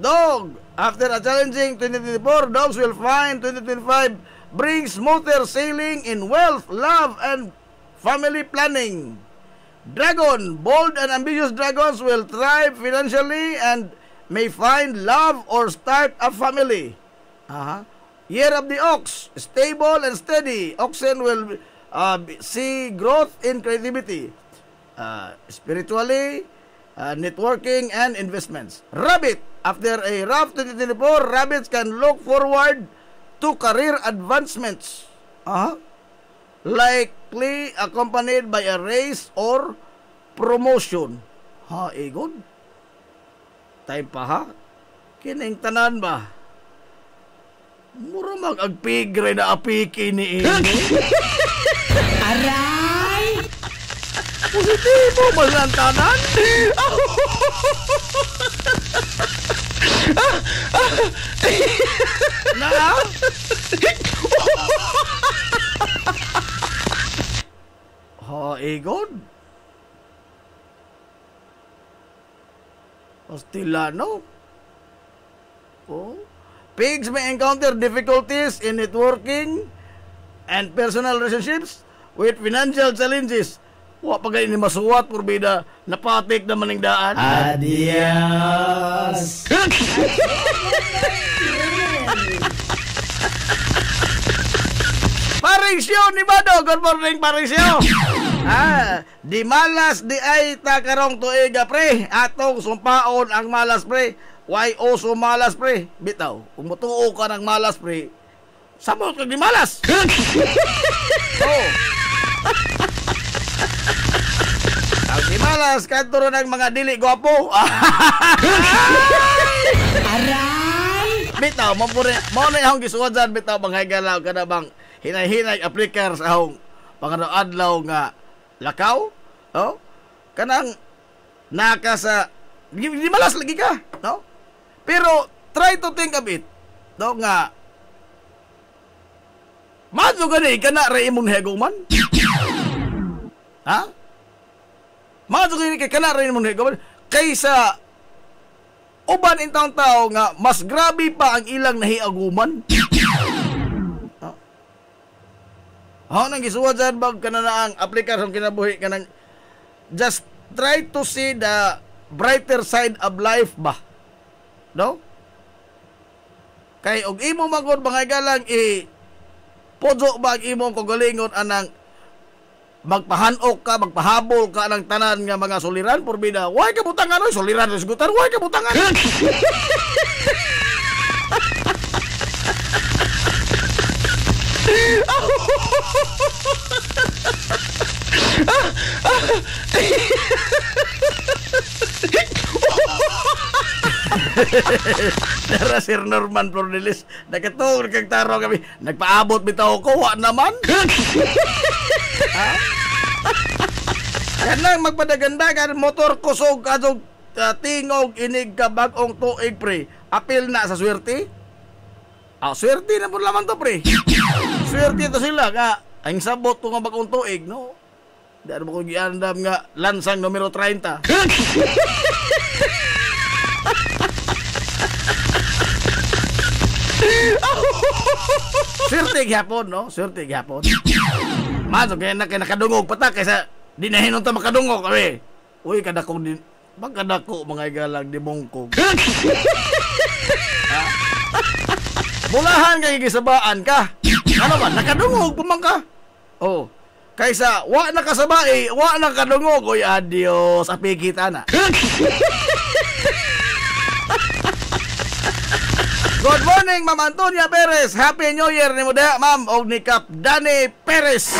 Dog, after a challenging 2024, dogs will find 2025 brings smoother sailing in wealth, love, and family planning. Dragon, bold and ambitious dragons will thrive financially and may find love or start a family. Year of the ox, stable and steady. Oxen will see growth in creativity, spiritually, networking, and investments. Rabbit, after a rough 2024, rabbits can look forward to career advancements. Likely accompanied by a raise or promotion. Good. Time pa ha? Kining tanan ba? Mura mag-agpigre na apiki ni ini. Aray! Positibo ba ang tanan? Na? Good. Hostilano. Pigs may encounter difficulties in networking and personal relationships with financial challenges. Wa pa gani masuwat purbida napatik na maning daan. Adios. Paring siyo ni Bado, good morning paring siyo. Di malas di ay takarong tuiga pre, atong sumpaon ang malas pre. Why oso malas pre? Bitaw, kung mutuo ka ng malas pre, samot ka di malas. Ang di malas, kanto ng mga dili gwapo. Aray! Bitaw, mo na yung gisuod dyan, bitaw, manghigalaw ka na bang hinay-hinay appliker sa akong panganoadlaw nga lakaw, kanang naka sa di malas lagi ka, no? Pero try to think of it, no, nga madyo gani kana ra imong heguman. Madyo gani kana ra imong heguman kaysa uban intang tao nga mas grabe pa ang ilang nahiaguman. nang gisuwad dyan bag ka na ang aplikasyon kinabuhi ka nang just try to see the brighter side of life ba? No? Kay og imo magod mga galang podyo ba ang imong kagalingon anang magpahanok ka, magpahabol ka ng tanan nga mga suliran porbida. Way ka butangan oy, suliran sa gutan, way ka butangan. Tara Sir Norman Flordelis, nakatulog kang taro kami, nagpaabot bitaw ko, wa naman. Kanang magpadagandagan motor kusog kadong tingog inig ka bagong tuig pre. Apil na sa swerte. Swerte na po laman to pre. Swerte to sila nga ang sabot to nga bagong tuig no. Dahil mo ko giandam nga lansang numero 30. Swerte gyapon no, swerte gyapon. Maso kaya nakadungog pata kaysa di na hinunta makadungog kami. Uy, kadako din. Magkadako mga igalang di mongkog. Bulahan kay gisabaan ka. Ano ba? Nakadungog pa man ka. Oh. Kaysa wa nakasabay, wa nakadungog. Uy, adios. Api kita na. Good morning, Ma'am Antonia Perez. Happy New Year ni mo da, Ma'am. Og ni Kap Dani Perez.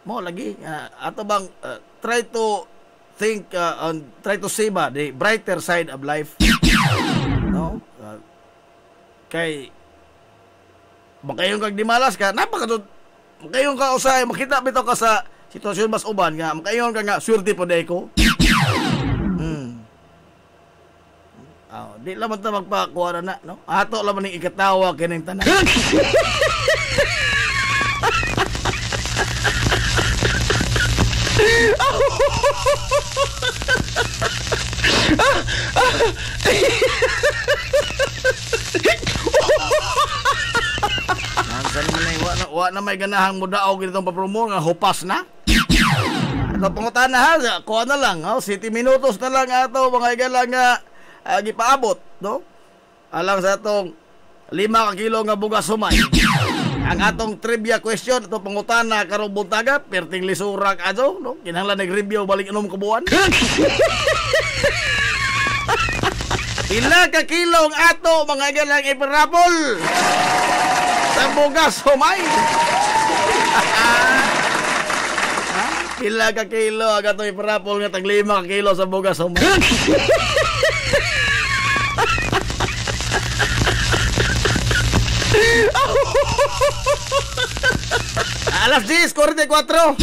Mo lagi ato bang try to think try to see ba the brighter side of life. No? Kay makayon kag dimalas ka, napakatud makayon ka usay makita bitaw ka sa sitwasyon mas uban nga makayon ka nga swerte po day ko. Di lamang ta magpakuha na, no? Ato lamang ning ikatawa kining tanan. Wa na may ganahang mudaog itong papromo nga hupas na. Ato pangutan na ha, kuha na lang, 7 minutos na lang ato mga igala nga gipaabot, no? Alang sa atong 5 ka kilo nga bugas humay. Ang atong trivia question ito pangutana karong buntaga perting lisurak ato no kinahanglan nag-review balik inom kabuan. Pila ka kilong ato mga galang iparapol sa bugas humay. Pila ka kilo ato iparapol nga tag 5 ka kilo sa bugas humay. Alas 10:44.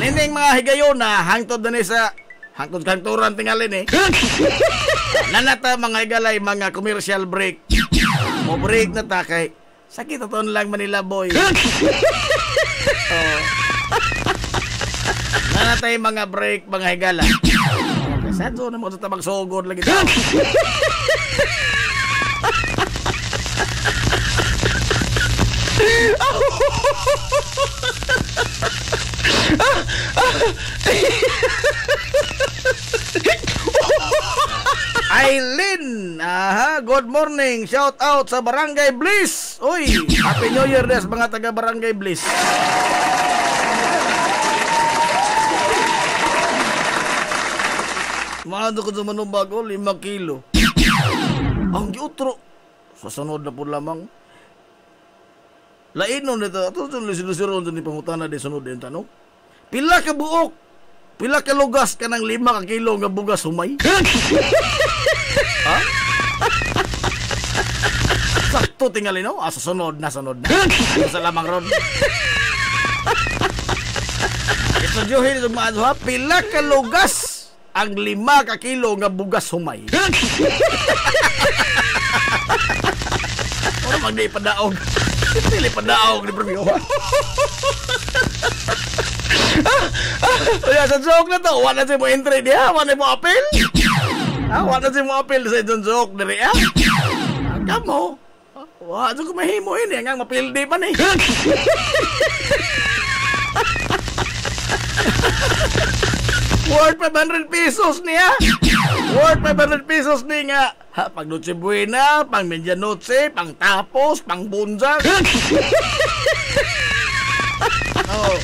Nining mga higayon na hangtod na ni sa hangtod kanturan tingalin nanata mga higalay mga commercial break. Mo break na ta kay sakit aton lang Manila boy. Nanatay mga break mga higala. Okay, sadyo na mo sa tabang sugod lagi daw. Aileen, good morning. Shout out sa Barangay Bliss. Uy, Happy New Year des mga taga Barangay Bliss. Mahal ko sa manumbago 5 kilo. Ang giutro. Sa sunod na po lamang. Lainon nito. Ito lusiron ni pangutana di sunod din tanong. Pila ka buok. Pila ka lugas ka ng 5 ka kilo nga bugas humay. Ha? Sakto tingali no? Sa sunod na. Ano sa lamang ron? Istudyohin itong mga ha? Pila ka lugas ang 5 ka kilo nga bugas humay. Ano mag di padaog? Pili padaog ni Premio. Kaya sa joke na to, wala siya mo entry diya, wala mo apel. Wala na si mo apil sa John Joke diri ah. Kamo. Wa ko mahimo ini nga mapildi pa ni. Worth 500 pesos niya. Worth 500 pesos ni nga. Ha, pang Noche Buena, pang Medianoche, pang Tapos, pang Bunjang. Oh.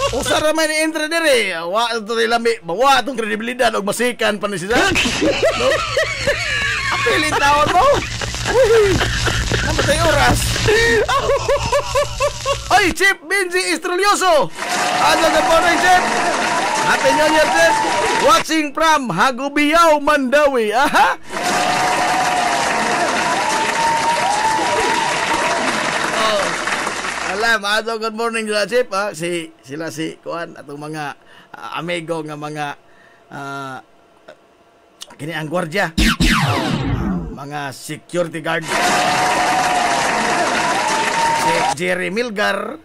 Usa ra man ni entre dire. Wa to lami, bawa tong kredibilidad og masikan pa ni sila. No? Apilin taon mo. Namatay oras. Oy, Chip Benji Estrelioso. Ano ka po na, Chip? Happy New Year, Chip. Watching from Hagubiyaw, Mandawi. Aha. Oh. Alam, good morning sila, Chip. Ha? Sila si Kuan atong mga amigo nga mga kini ang gwardiya. Mga security guard. Si Jerry Milgar.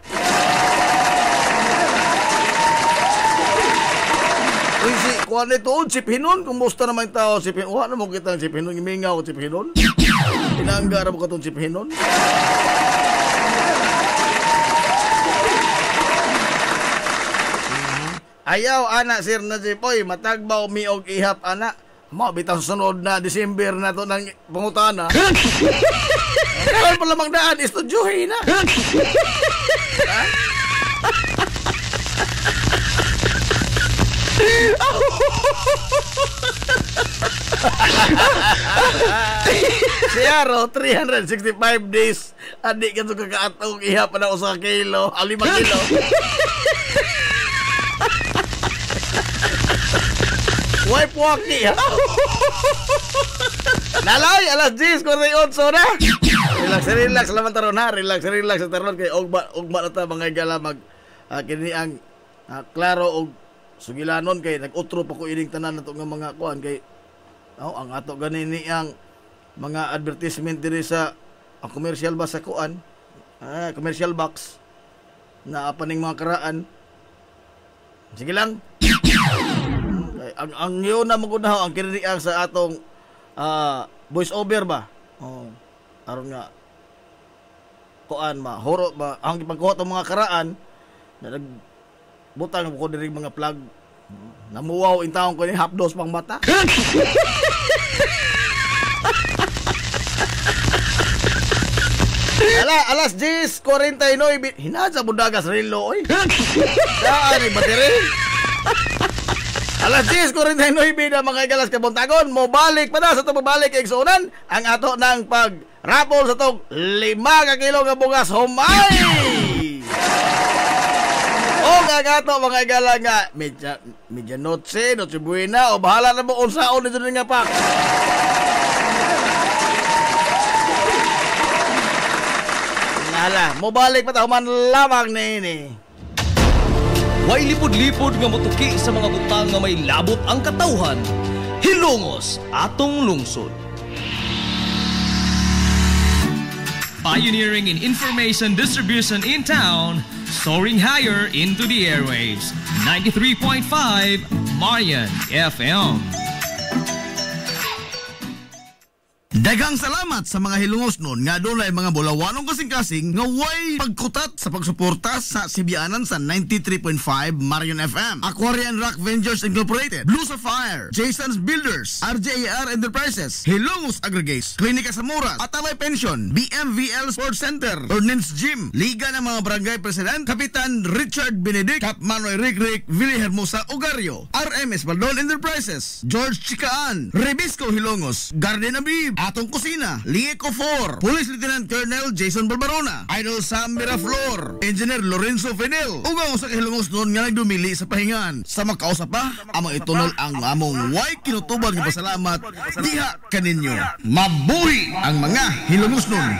Uy, si kuha nito, Chip Hinon. Kumusta naman yung tao, Chip Hinon? Ano mo kita ng Chip Hinon? Imingaw, Chip Hinon? Pinanggara mo ka itong Chip Hinon? Ayaw, anak, sir na Chip. Oy, matagbaw mi og ihap, anak. Bitang sunod na December na to ng pangutana. Kailan pa lamang daan, istudyohin na. Siyaro, 365 days. Adik ka ito kakaatong ihap na 1 kilo, 5 kilo. Wipe walkie ha. Nalay alas 10:48 na. Relax laman taron ha. Relax taron kay ugma na ta mga igala mag kini ang klaro og sugilanon kay nag-utro pa ko ining tanan nato nga mga kuan kay ang ato ganini ang mga advertisement diri sa commercial ba sa kuan commercial box na apaning mga karaan. Sige lang. Ang yun na magunaw ang kiniriang sa atong voice over ba? Oh, aron nga kuan ba, horo ba ang ipagkuha ng mga karaan na nagbutang ko diri mga plug. Namuwaw in taon ko ni hapdos pang mata. Alas 10:49 hinadsa budagas relo oy. Daan ni bateri. Alas 10:49 na mga galas kabuntagon, mo balik pa na sa itong pabalik igsunan ang ato ng pag-rapol sa itong 5 kilo nga bugas humay! O nga ato mga galas nga, Medianoche, Noche Buena, o bahala na mo unsaon nito nga pak. Nala, mo balik pa ta human lamang na ini. Way lipod-lipod nga motuki sa mga butang nga may labot ang katawhan. Hilongos atong lungsod. Pioneering in information distribution in town, soaring higher into the airwaves. 93.5 Marian FM. Daghang salamat sa mga hilungos nun nga doon ay mga bulawanong kasing-kasing nga way pagkutat sa pagsuporta sa sibianan sa 93.5 Marion FM, Aquarian Rock Ventures Incorporated, Blue Sapphire, Jason's Builders, RJAR Enterprises, Hilongos Aggregates, Klinika Samuras, Ataway Pension, BMVL Sports Center, Ordnance Gym, Liga ng mga Barangay President, Kapitan Richard Benedict, Cap Manoy Rick, Willie Hermosa Ogario, RMS Baldon Enterprises, George Chikaan, Rebisco Hilongos, Garden Abib, Atong Kusina, Lieco 4, Police Lieutenant Colonel Jason Barbarona, Idol Sam Miraflor, Engineer Lorenzo Fidel, ugang sa kahilungos noon nga nagdumili sa pahingan. Sa magkausap pa, amang itunol ang among way kinutuban ng pasalamat diha kaninyo. Mabuhi ang mga hilungos noon.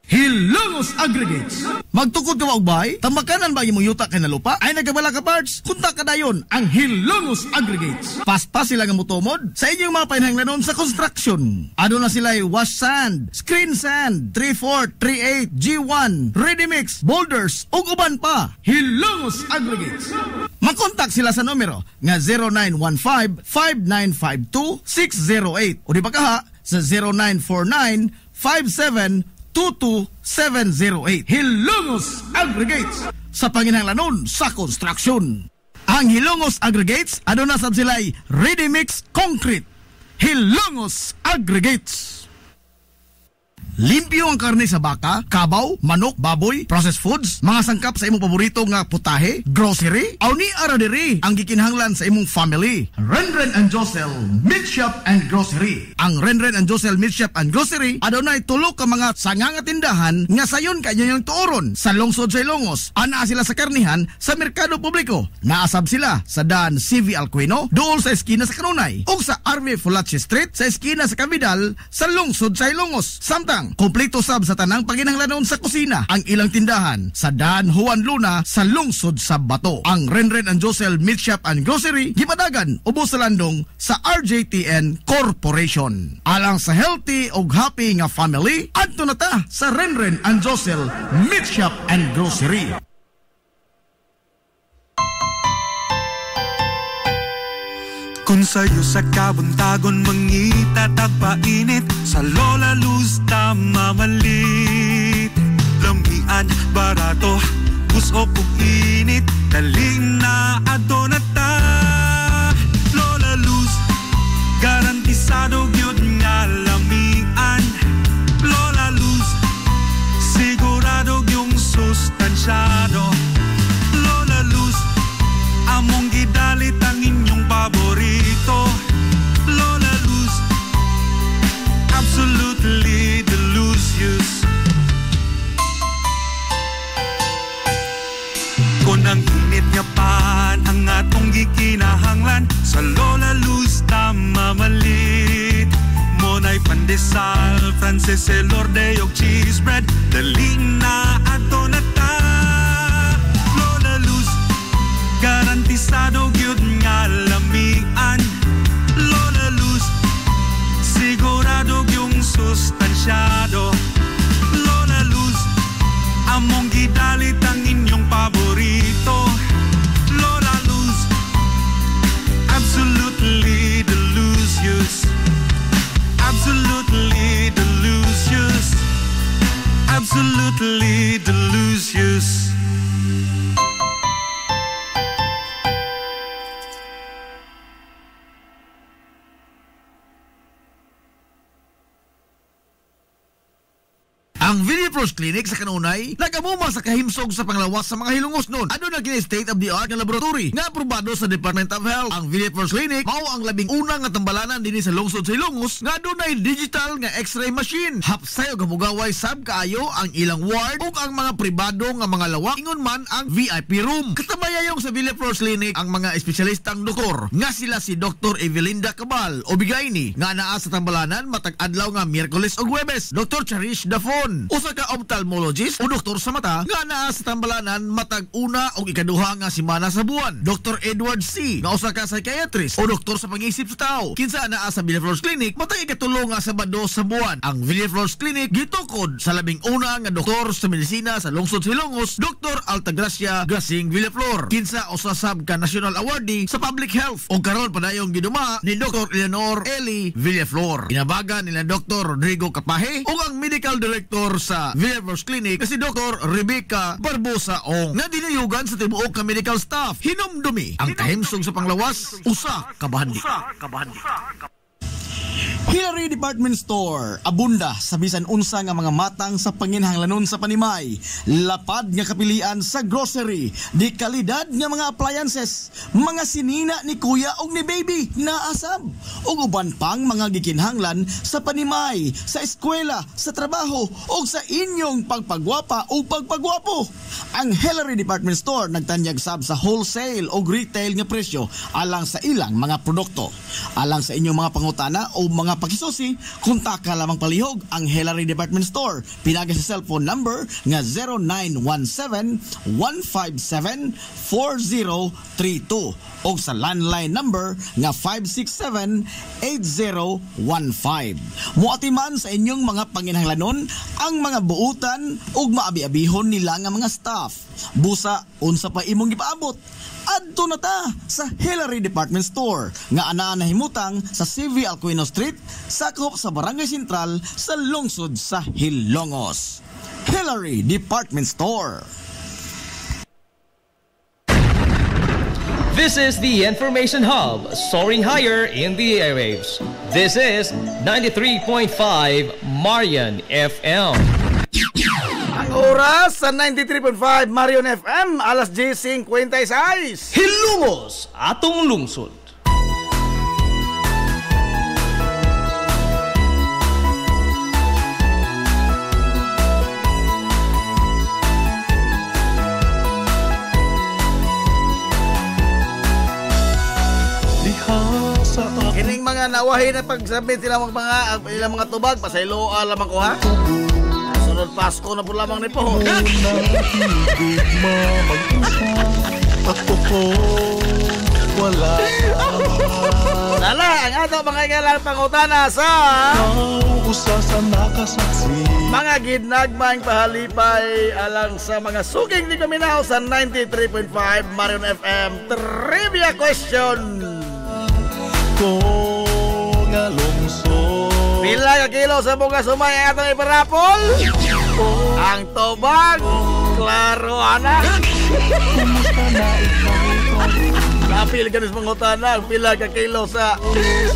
Hilongos Aggregates. Magtukod ka ba ugbay? Tamakanan ba yung yuta kay na lupa? Ay nagkabala ka parts? Kunta ka dayon ang Hilongos Aggregates. Paspas sila nga mutomod sa inyong mga painahanglanon sa construction. Ano na sila wash sand, screen sand, 3-4, 3-8, G1, ready mix, boulders, ug uban pa. Hilongos Aggregates. Makontak sila sa numero nga 0915-5952-608 o di ba kaha sa 0949-5722-708. Hilongos Aggregates sa panginahanglanon sa construction. Ang Hilongos Aggregates aduna sab sila'y ready mix concrete. Hilongos Aggregates. Limpyo ang karne sa baka, kabaw, manok, baboy, processed foods, mga sangkap sa imong paborito nga putahe, grocery, aw ni ara diri ang gikinahanglan sa imong family. Renren and Josel Meat Shop and Grocery. Ang Renren and Josel Meat Shop and Grocery adunay tulo ka mga sanga nga tindahan nga sayon kay inyong tuoron sa lungsod sa Ilongos. Ana sila sa karnihan sa merkado publiko. Naasab sila sa daan CV Alcuino, dool sa eskina sa Kanunay, ug sa RV Fulache Street sa eskina sa Cabidal sa lungsod sa Ilongos. Samtang kompleto sab sa tanang panginahanglanon sa kusina ang ilang tindahan sa daan Juan Luna sa lungsod sa Bato. Ang Renren and Josel Meat Shop and Grocery gipadagan ubos sa landong sa RJTN Corporation. Alang sa healthy ug happy nga family, adto na ta sa Renren and Josel Meat Shop and Grocery. Kung sa'yo sa kabuntagon mangita tagpainit, sa Lola Luz mamalit. Lamian, barato, buso po init, daling na ato na ta. Lola Luz, garantisado gyud nga lamian. Lola Luz, sigurado yung sustansyado. Lola Luz, among gidalit ang inyong paborito. Lola Luz, absolutely delicious. Kung ang init nga pan ang atong gikinahanglan, sa Lola Luz mamalit. Monay pandesal, Frances Elorde og cheese bread, daling na ato na ta. Lola Luz, garantisado gyud nga lamian. Lola Luz, sigurado yung sustansyado. Lola Luz, among gidalit ang inyong paborito. Lola Luz, absolutely delicious. Absolutely delicious. Absolutely delicious. Ang Villaflores Clinic sa Kanunay nagamuma sa kahimsog sa panglawas sa mga hilungos nun. Ano na kini state-of-the-art nga laboratory nga aprobado sa Department of Health. Ang Villaflores Clinic mao ang labing una nga tambalanan dinhi sa lungsod sa Ilongos nga dunay digital nga X-ray machine. Hapsay og hamugaway sab kaayo ang ilang ward ug ang mga pribado nga mga lawak ingon man ang VIP room. Katabayayong sa Villaflores Clinic ang mga espesyalistang doktor nga sila si Dr. Evelinda Cabal o Bigayni nga naa sa tambalanan matag adlaw nga Miyerkules ug Huwebes. Dr. Cherish Dafon, usa ka ophthalmologist o doktor sa mata nga naa sa tambalanan matag una o ikaduha nga semana sa buwan. Dr. Edward C. nga usa ka psychiatrist o doktor sa pangisip sa tao kinsa naa sa Villaflores Clinic matag ikatulo nga Sabado sa buwan. Ang Villaflores Clinic gitukod sa labing una nga doktor sa medisina sa lungsod sa Ilongos, Dr. Altagracia Grasing Villaflor, kinsa usa sab ka national awardee sa public health o karon padayong giduma ni Dr. Eleanor Eli Villaflor. Inabagan nila Dr. Rodrigo Capahe o ang medical director sa Villaflores Clinic si Dr. Rebecca Barbosa Ong nga dinayugan sa tibuok ka medical staff. Hinumdumi ang kahimsog sa panglawas, usa ka bahandi. Hillary Department Store, abunda sa bisan unsa nga mga matang sa panginahanglanon sa panimay, lapad nga kapilian sa grocery, di kalidad nga mga appliances, mga sinina ni kuya og ni baby naasab, ug uban pang mga gikinahanglan sa panimay, sa eskwela, sa trabaho ug sa inyong pagpagwapa o pagpagwapo. Ang Hillary Department Store nagtanyag sab sa wholesale o retail nga presyo alang sa ilang mga produkto. Alang sa inyong mga pangutana o mga pakisusi, kontak ka lamang palihog ang Hillary Department Store. Pinagi sa cellphone number nga 0917-157-4032 o sa landline number nga 567-8015. Muatiman sa inyong mga panginahanglanon ang mga buutan ug maabi-abihon nila nga mga staff. Busa, unsa pa imong gipaabot. Adto na ta sa Hillary Department Store nga anaa nahimutang sa CV Alcuino Street, sakop sa Barangay Sentral sa lungsod sa Hilongos. Hillary Department Store. This is the Information Hub, soaring higher in the airwaves. This is 93.5 Marian FM. Ang oras sa 93.5 Marion FM, alas 10:56. Hilongos, atong lungsod. Kining mga nawahi na pagsabit sila mga ilang mga tubag pasayloa lamang ko ha. Sunod Pasko na po lamang ni po. Lala, ang ato mga igalang pangutana sa mga ginagmang pahalipay alang sa mga suging di kaminaw sa 93.5 Marion FM Trivia Question. Pila ka kilo sa bugas umay ang atong iparapol? Ang tubag, klaro ana. Napil ka na sa mga utana, ang pila ka kilo sa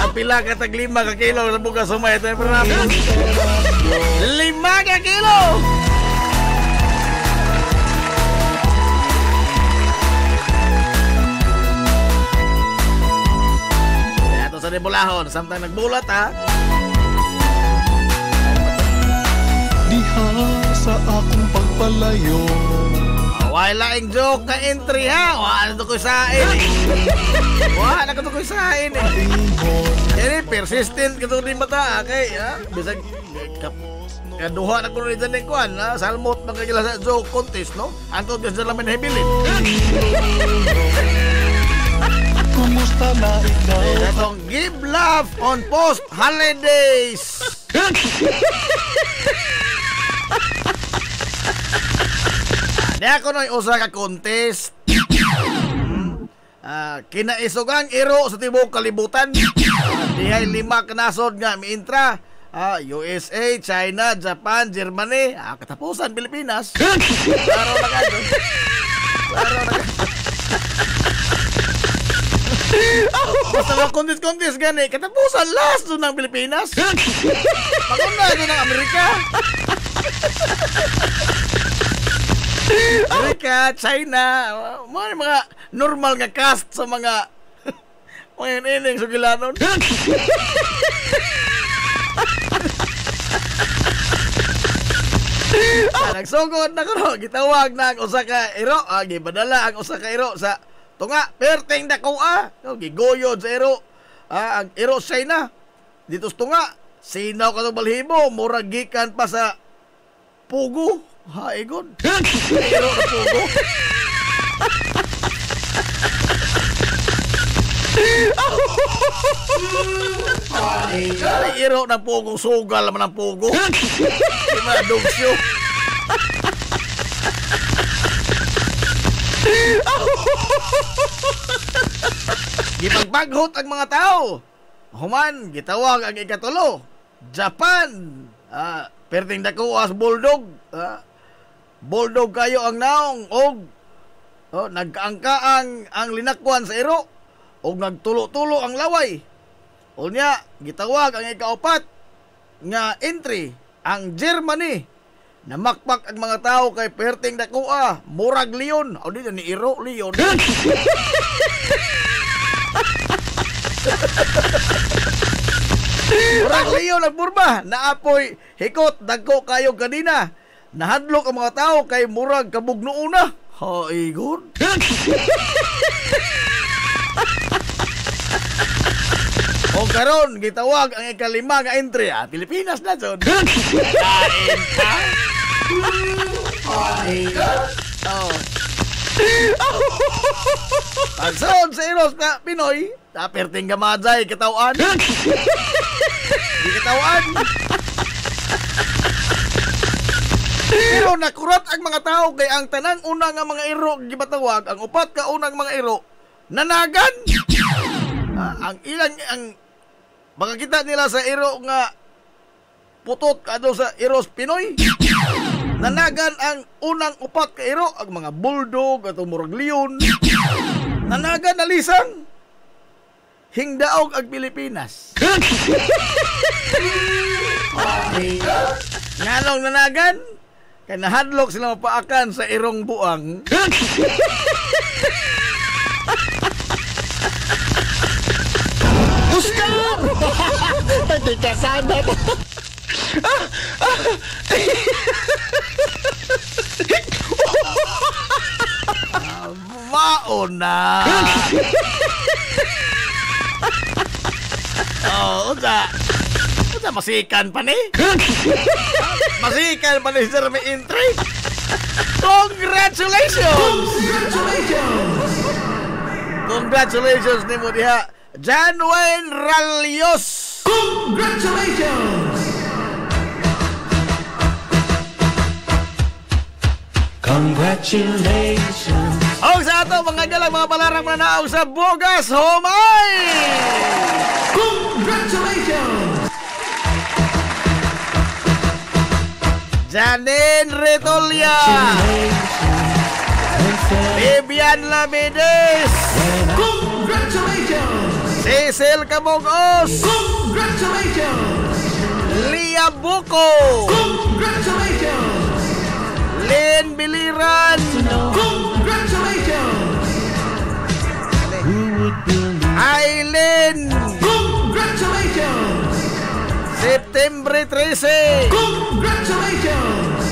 ang pila ka tag 5 ka kilo sa bugas umay atong iparapol. 5 ka kilo! Sa Nibulahon, samtang nagbulat ha. Diha sa akong pagpalayo. Wala laing joke na entry ha. Wala na ko sain eh. Wala na ko sain eh. Jadi persistent ka ito din mata. Okay ha. Bisag kaduha na ko rin dyan ko ha. Salmot magkagila sa joke contest no. Antod ka sa lamin hebilin. Kumusta na ikaw? Itong give love on post holidays. Di ako nung usa ka contest. Kinaisugang iro sa tibok kalibutan. Dihay 5 kanasod nga miintra. USA, China, Japan, Germany. Katapusan Pilipinas. Klaro na ka doon. Klaro na ka. Basta mga contest gani, katapusan last doon ng Pilipinas. Paguna doon ng Amerika. Amerika, China, mga normal nga cast sa mga mga ining sugilanon. Nagsugod na ko, gitawag na ang usa ka iro, gibadala ang usa ka iro sa tunga, perteng dakoa. Gigoyod sa iro. Ang iro China. Dito sa tunga, sinaw ka itong balhibo. Murag gikan pa sa pugo. Haigon. Iro na pugo. Iro na pugo. Sugal naman ang pugo. Di mga dugsyo. Gipagpaghot ang mga tao. Human, gitawag ang ikatulo. Japan. Perting dakuas bulldog. Bulldog kayo ang naong og nagkaangka ang linakwan sa iro og nagtulo-tulo ang laway. Unya, gitawag ang ikaapat nga entry ang Germany. Namakpak ang mga tao kay perting dakua, murag leon. O di ni iro leon. Murag leon ang burma. Naapoy hikot dagko kayo kanina. Nahadlok ang mga tao kay murag kabugnuuna. Haigon. O karon gitawag ang ikalima nga entry Pilipinas na son. Kain ka. Pagson sa Eros na Pinoy, taperting gamadzay katawan. Di katawan. Pero nakurat ang mga tao kay ang tanang una nga mga iro gibatawag, ang upat ka unang mga iro nanagan. Ang ilang ang makakita nila sa iro nga putot kado sa Iros Pinoy. Nanagan ang unang upat ka iro, ang mga bulldog at murag leon. Nanagan na lisang hingdaog ang Pilipinas. Nganong nanagan? Kaya nahadlok sila mapaakan sa irong buang. Oscar! Pati ka sana. Mauna. Unsa masikan pa ni? Masikan pa ni Sir may entry. Congratulations! Congratulations nimo diha, John Wayne Ralios. Congratulations! Congratulations. O sa ato mga galang mga balarang manaog sa Bogas Homay. Congratulations! Janine Retolia, Bibian Lamedes, Congratulations! Cecil Cabogos, Congratulations! Lia Buko, Congratulations! Lynn Biliran, Congratulations! Aileen, Congratulations! September 13, Congratulations!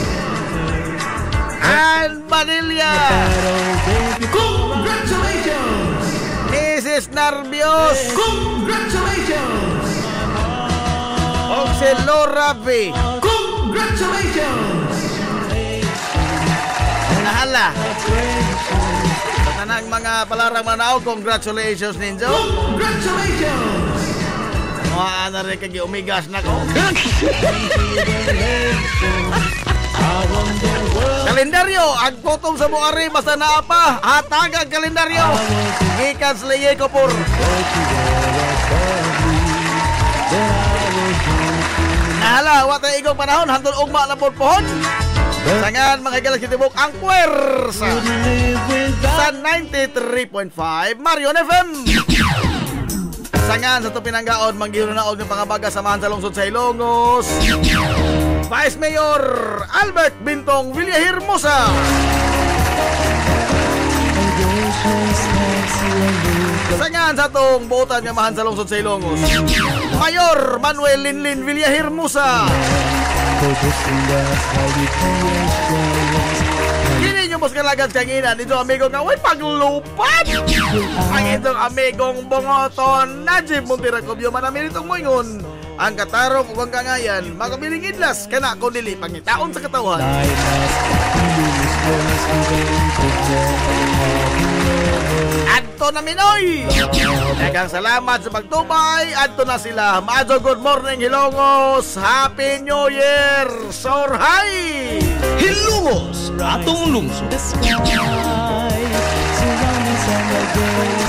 Ann Manilla, Congratulations! Mrs. Narbios, Congratulations! o si Laura B. Congratulations! Nahala. Sa tanang mga palarang manaog, congratulations ninyo. Congratulations! Mga na rin kagi umigas na ko. Kalendaryo, ang potom sa buari basta naa pa. Hatag ang kalendaryo. Gikan sa liye ko por. Nahala, watay igong panahon, hantod ugma na po pohon. Sangan mga galas kitibok ang puwersa sa 93.5 Marion FM. Sangan sa ito pinanggaon, manggihunaog ng pangabaga samahan sa lungsod sa Ilongos, Vice Mayor Albert Bintong Villahermosa. Sangan sa itong buotan nga mahan sa lungsod sa Ilongos, Mayor Manuel Linlin Villahermosa. Kini nyo mas kalagad kanginan ito amigo nga way paglupat. Ang itong amigong bongoton Najib Montiracobio manamili itong moingon. Ang katarong ug ang kangayan makabiling idlas kana ko dili pangitaon sa katawan. Adto na Minoy. Daghang salamat sa pagtubay. Adto na sila. Maadto good morning Hilongos. Happy New Year. Sorhay. Hilongos, atong lungsod. The sky surrounding summer day.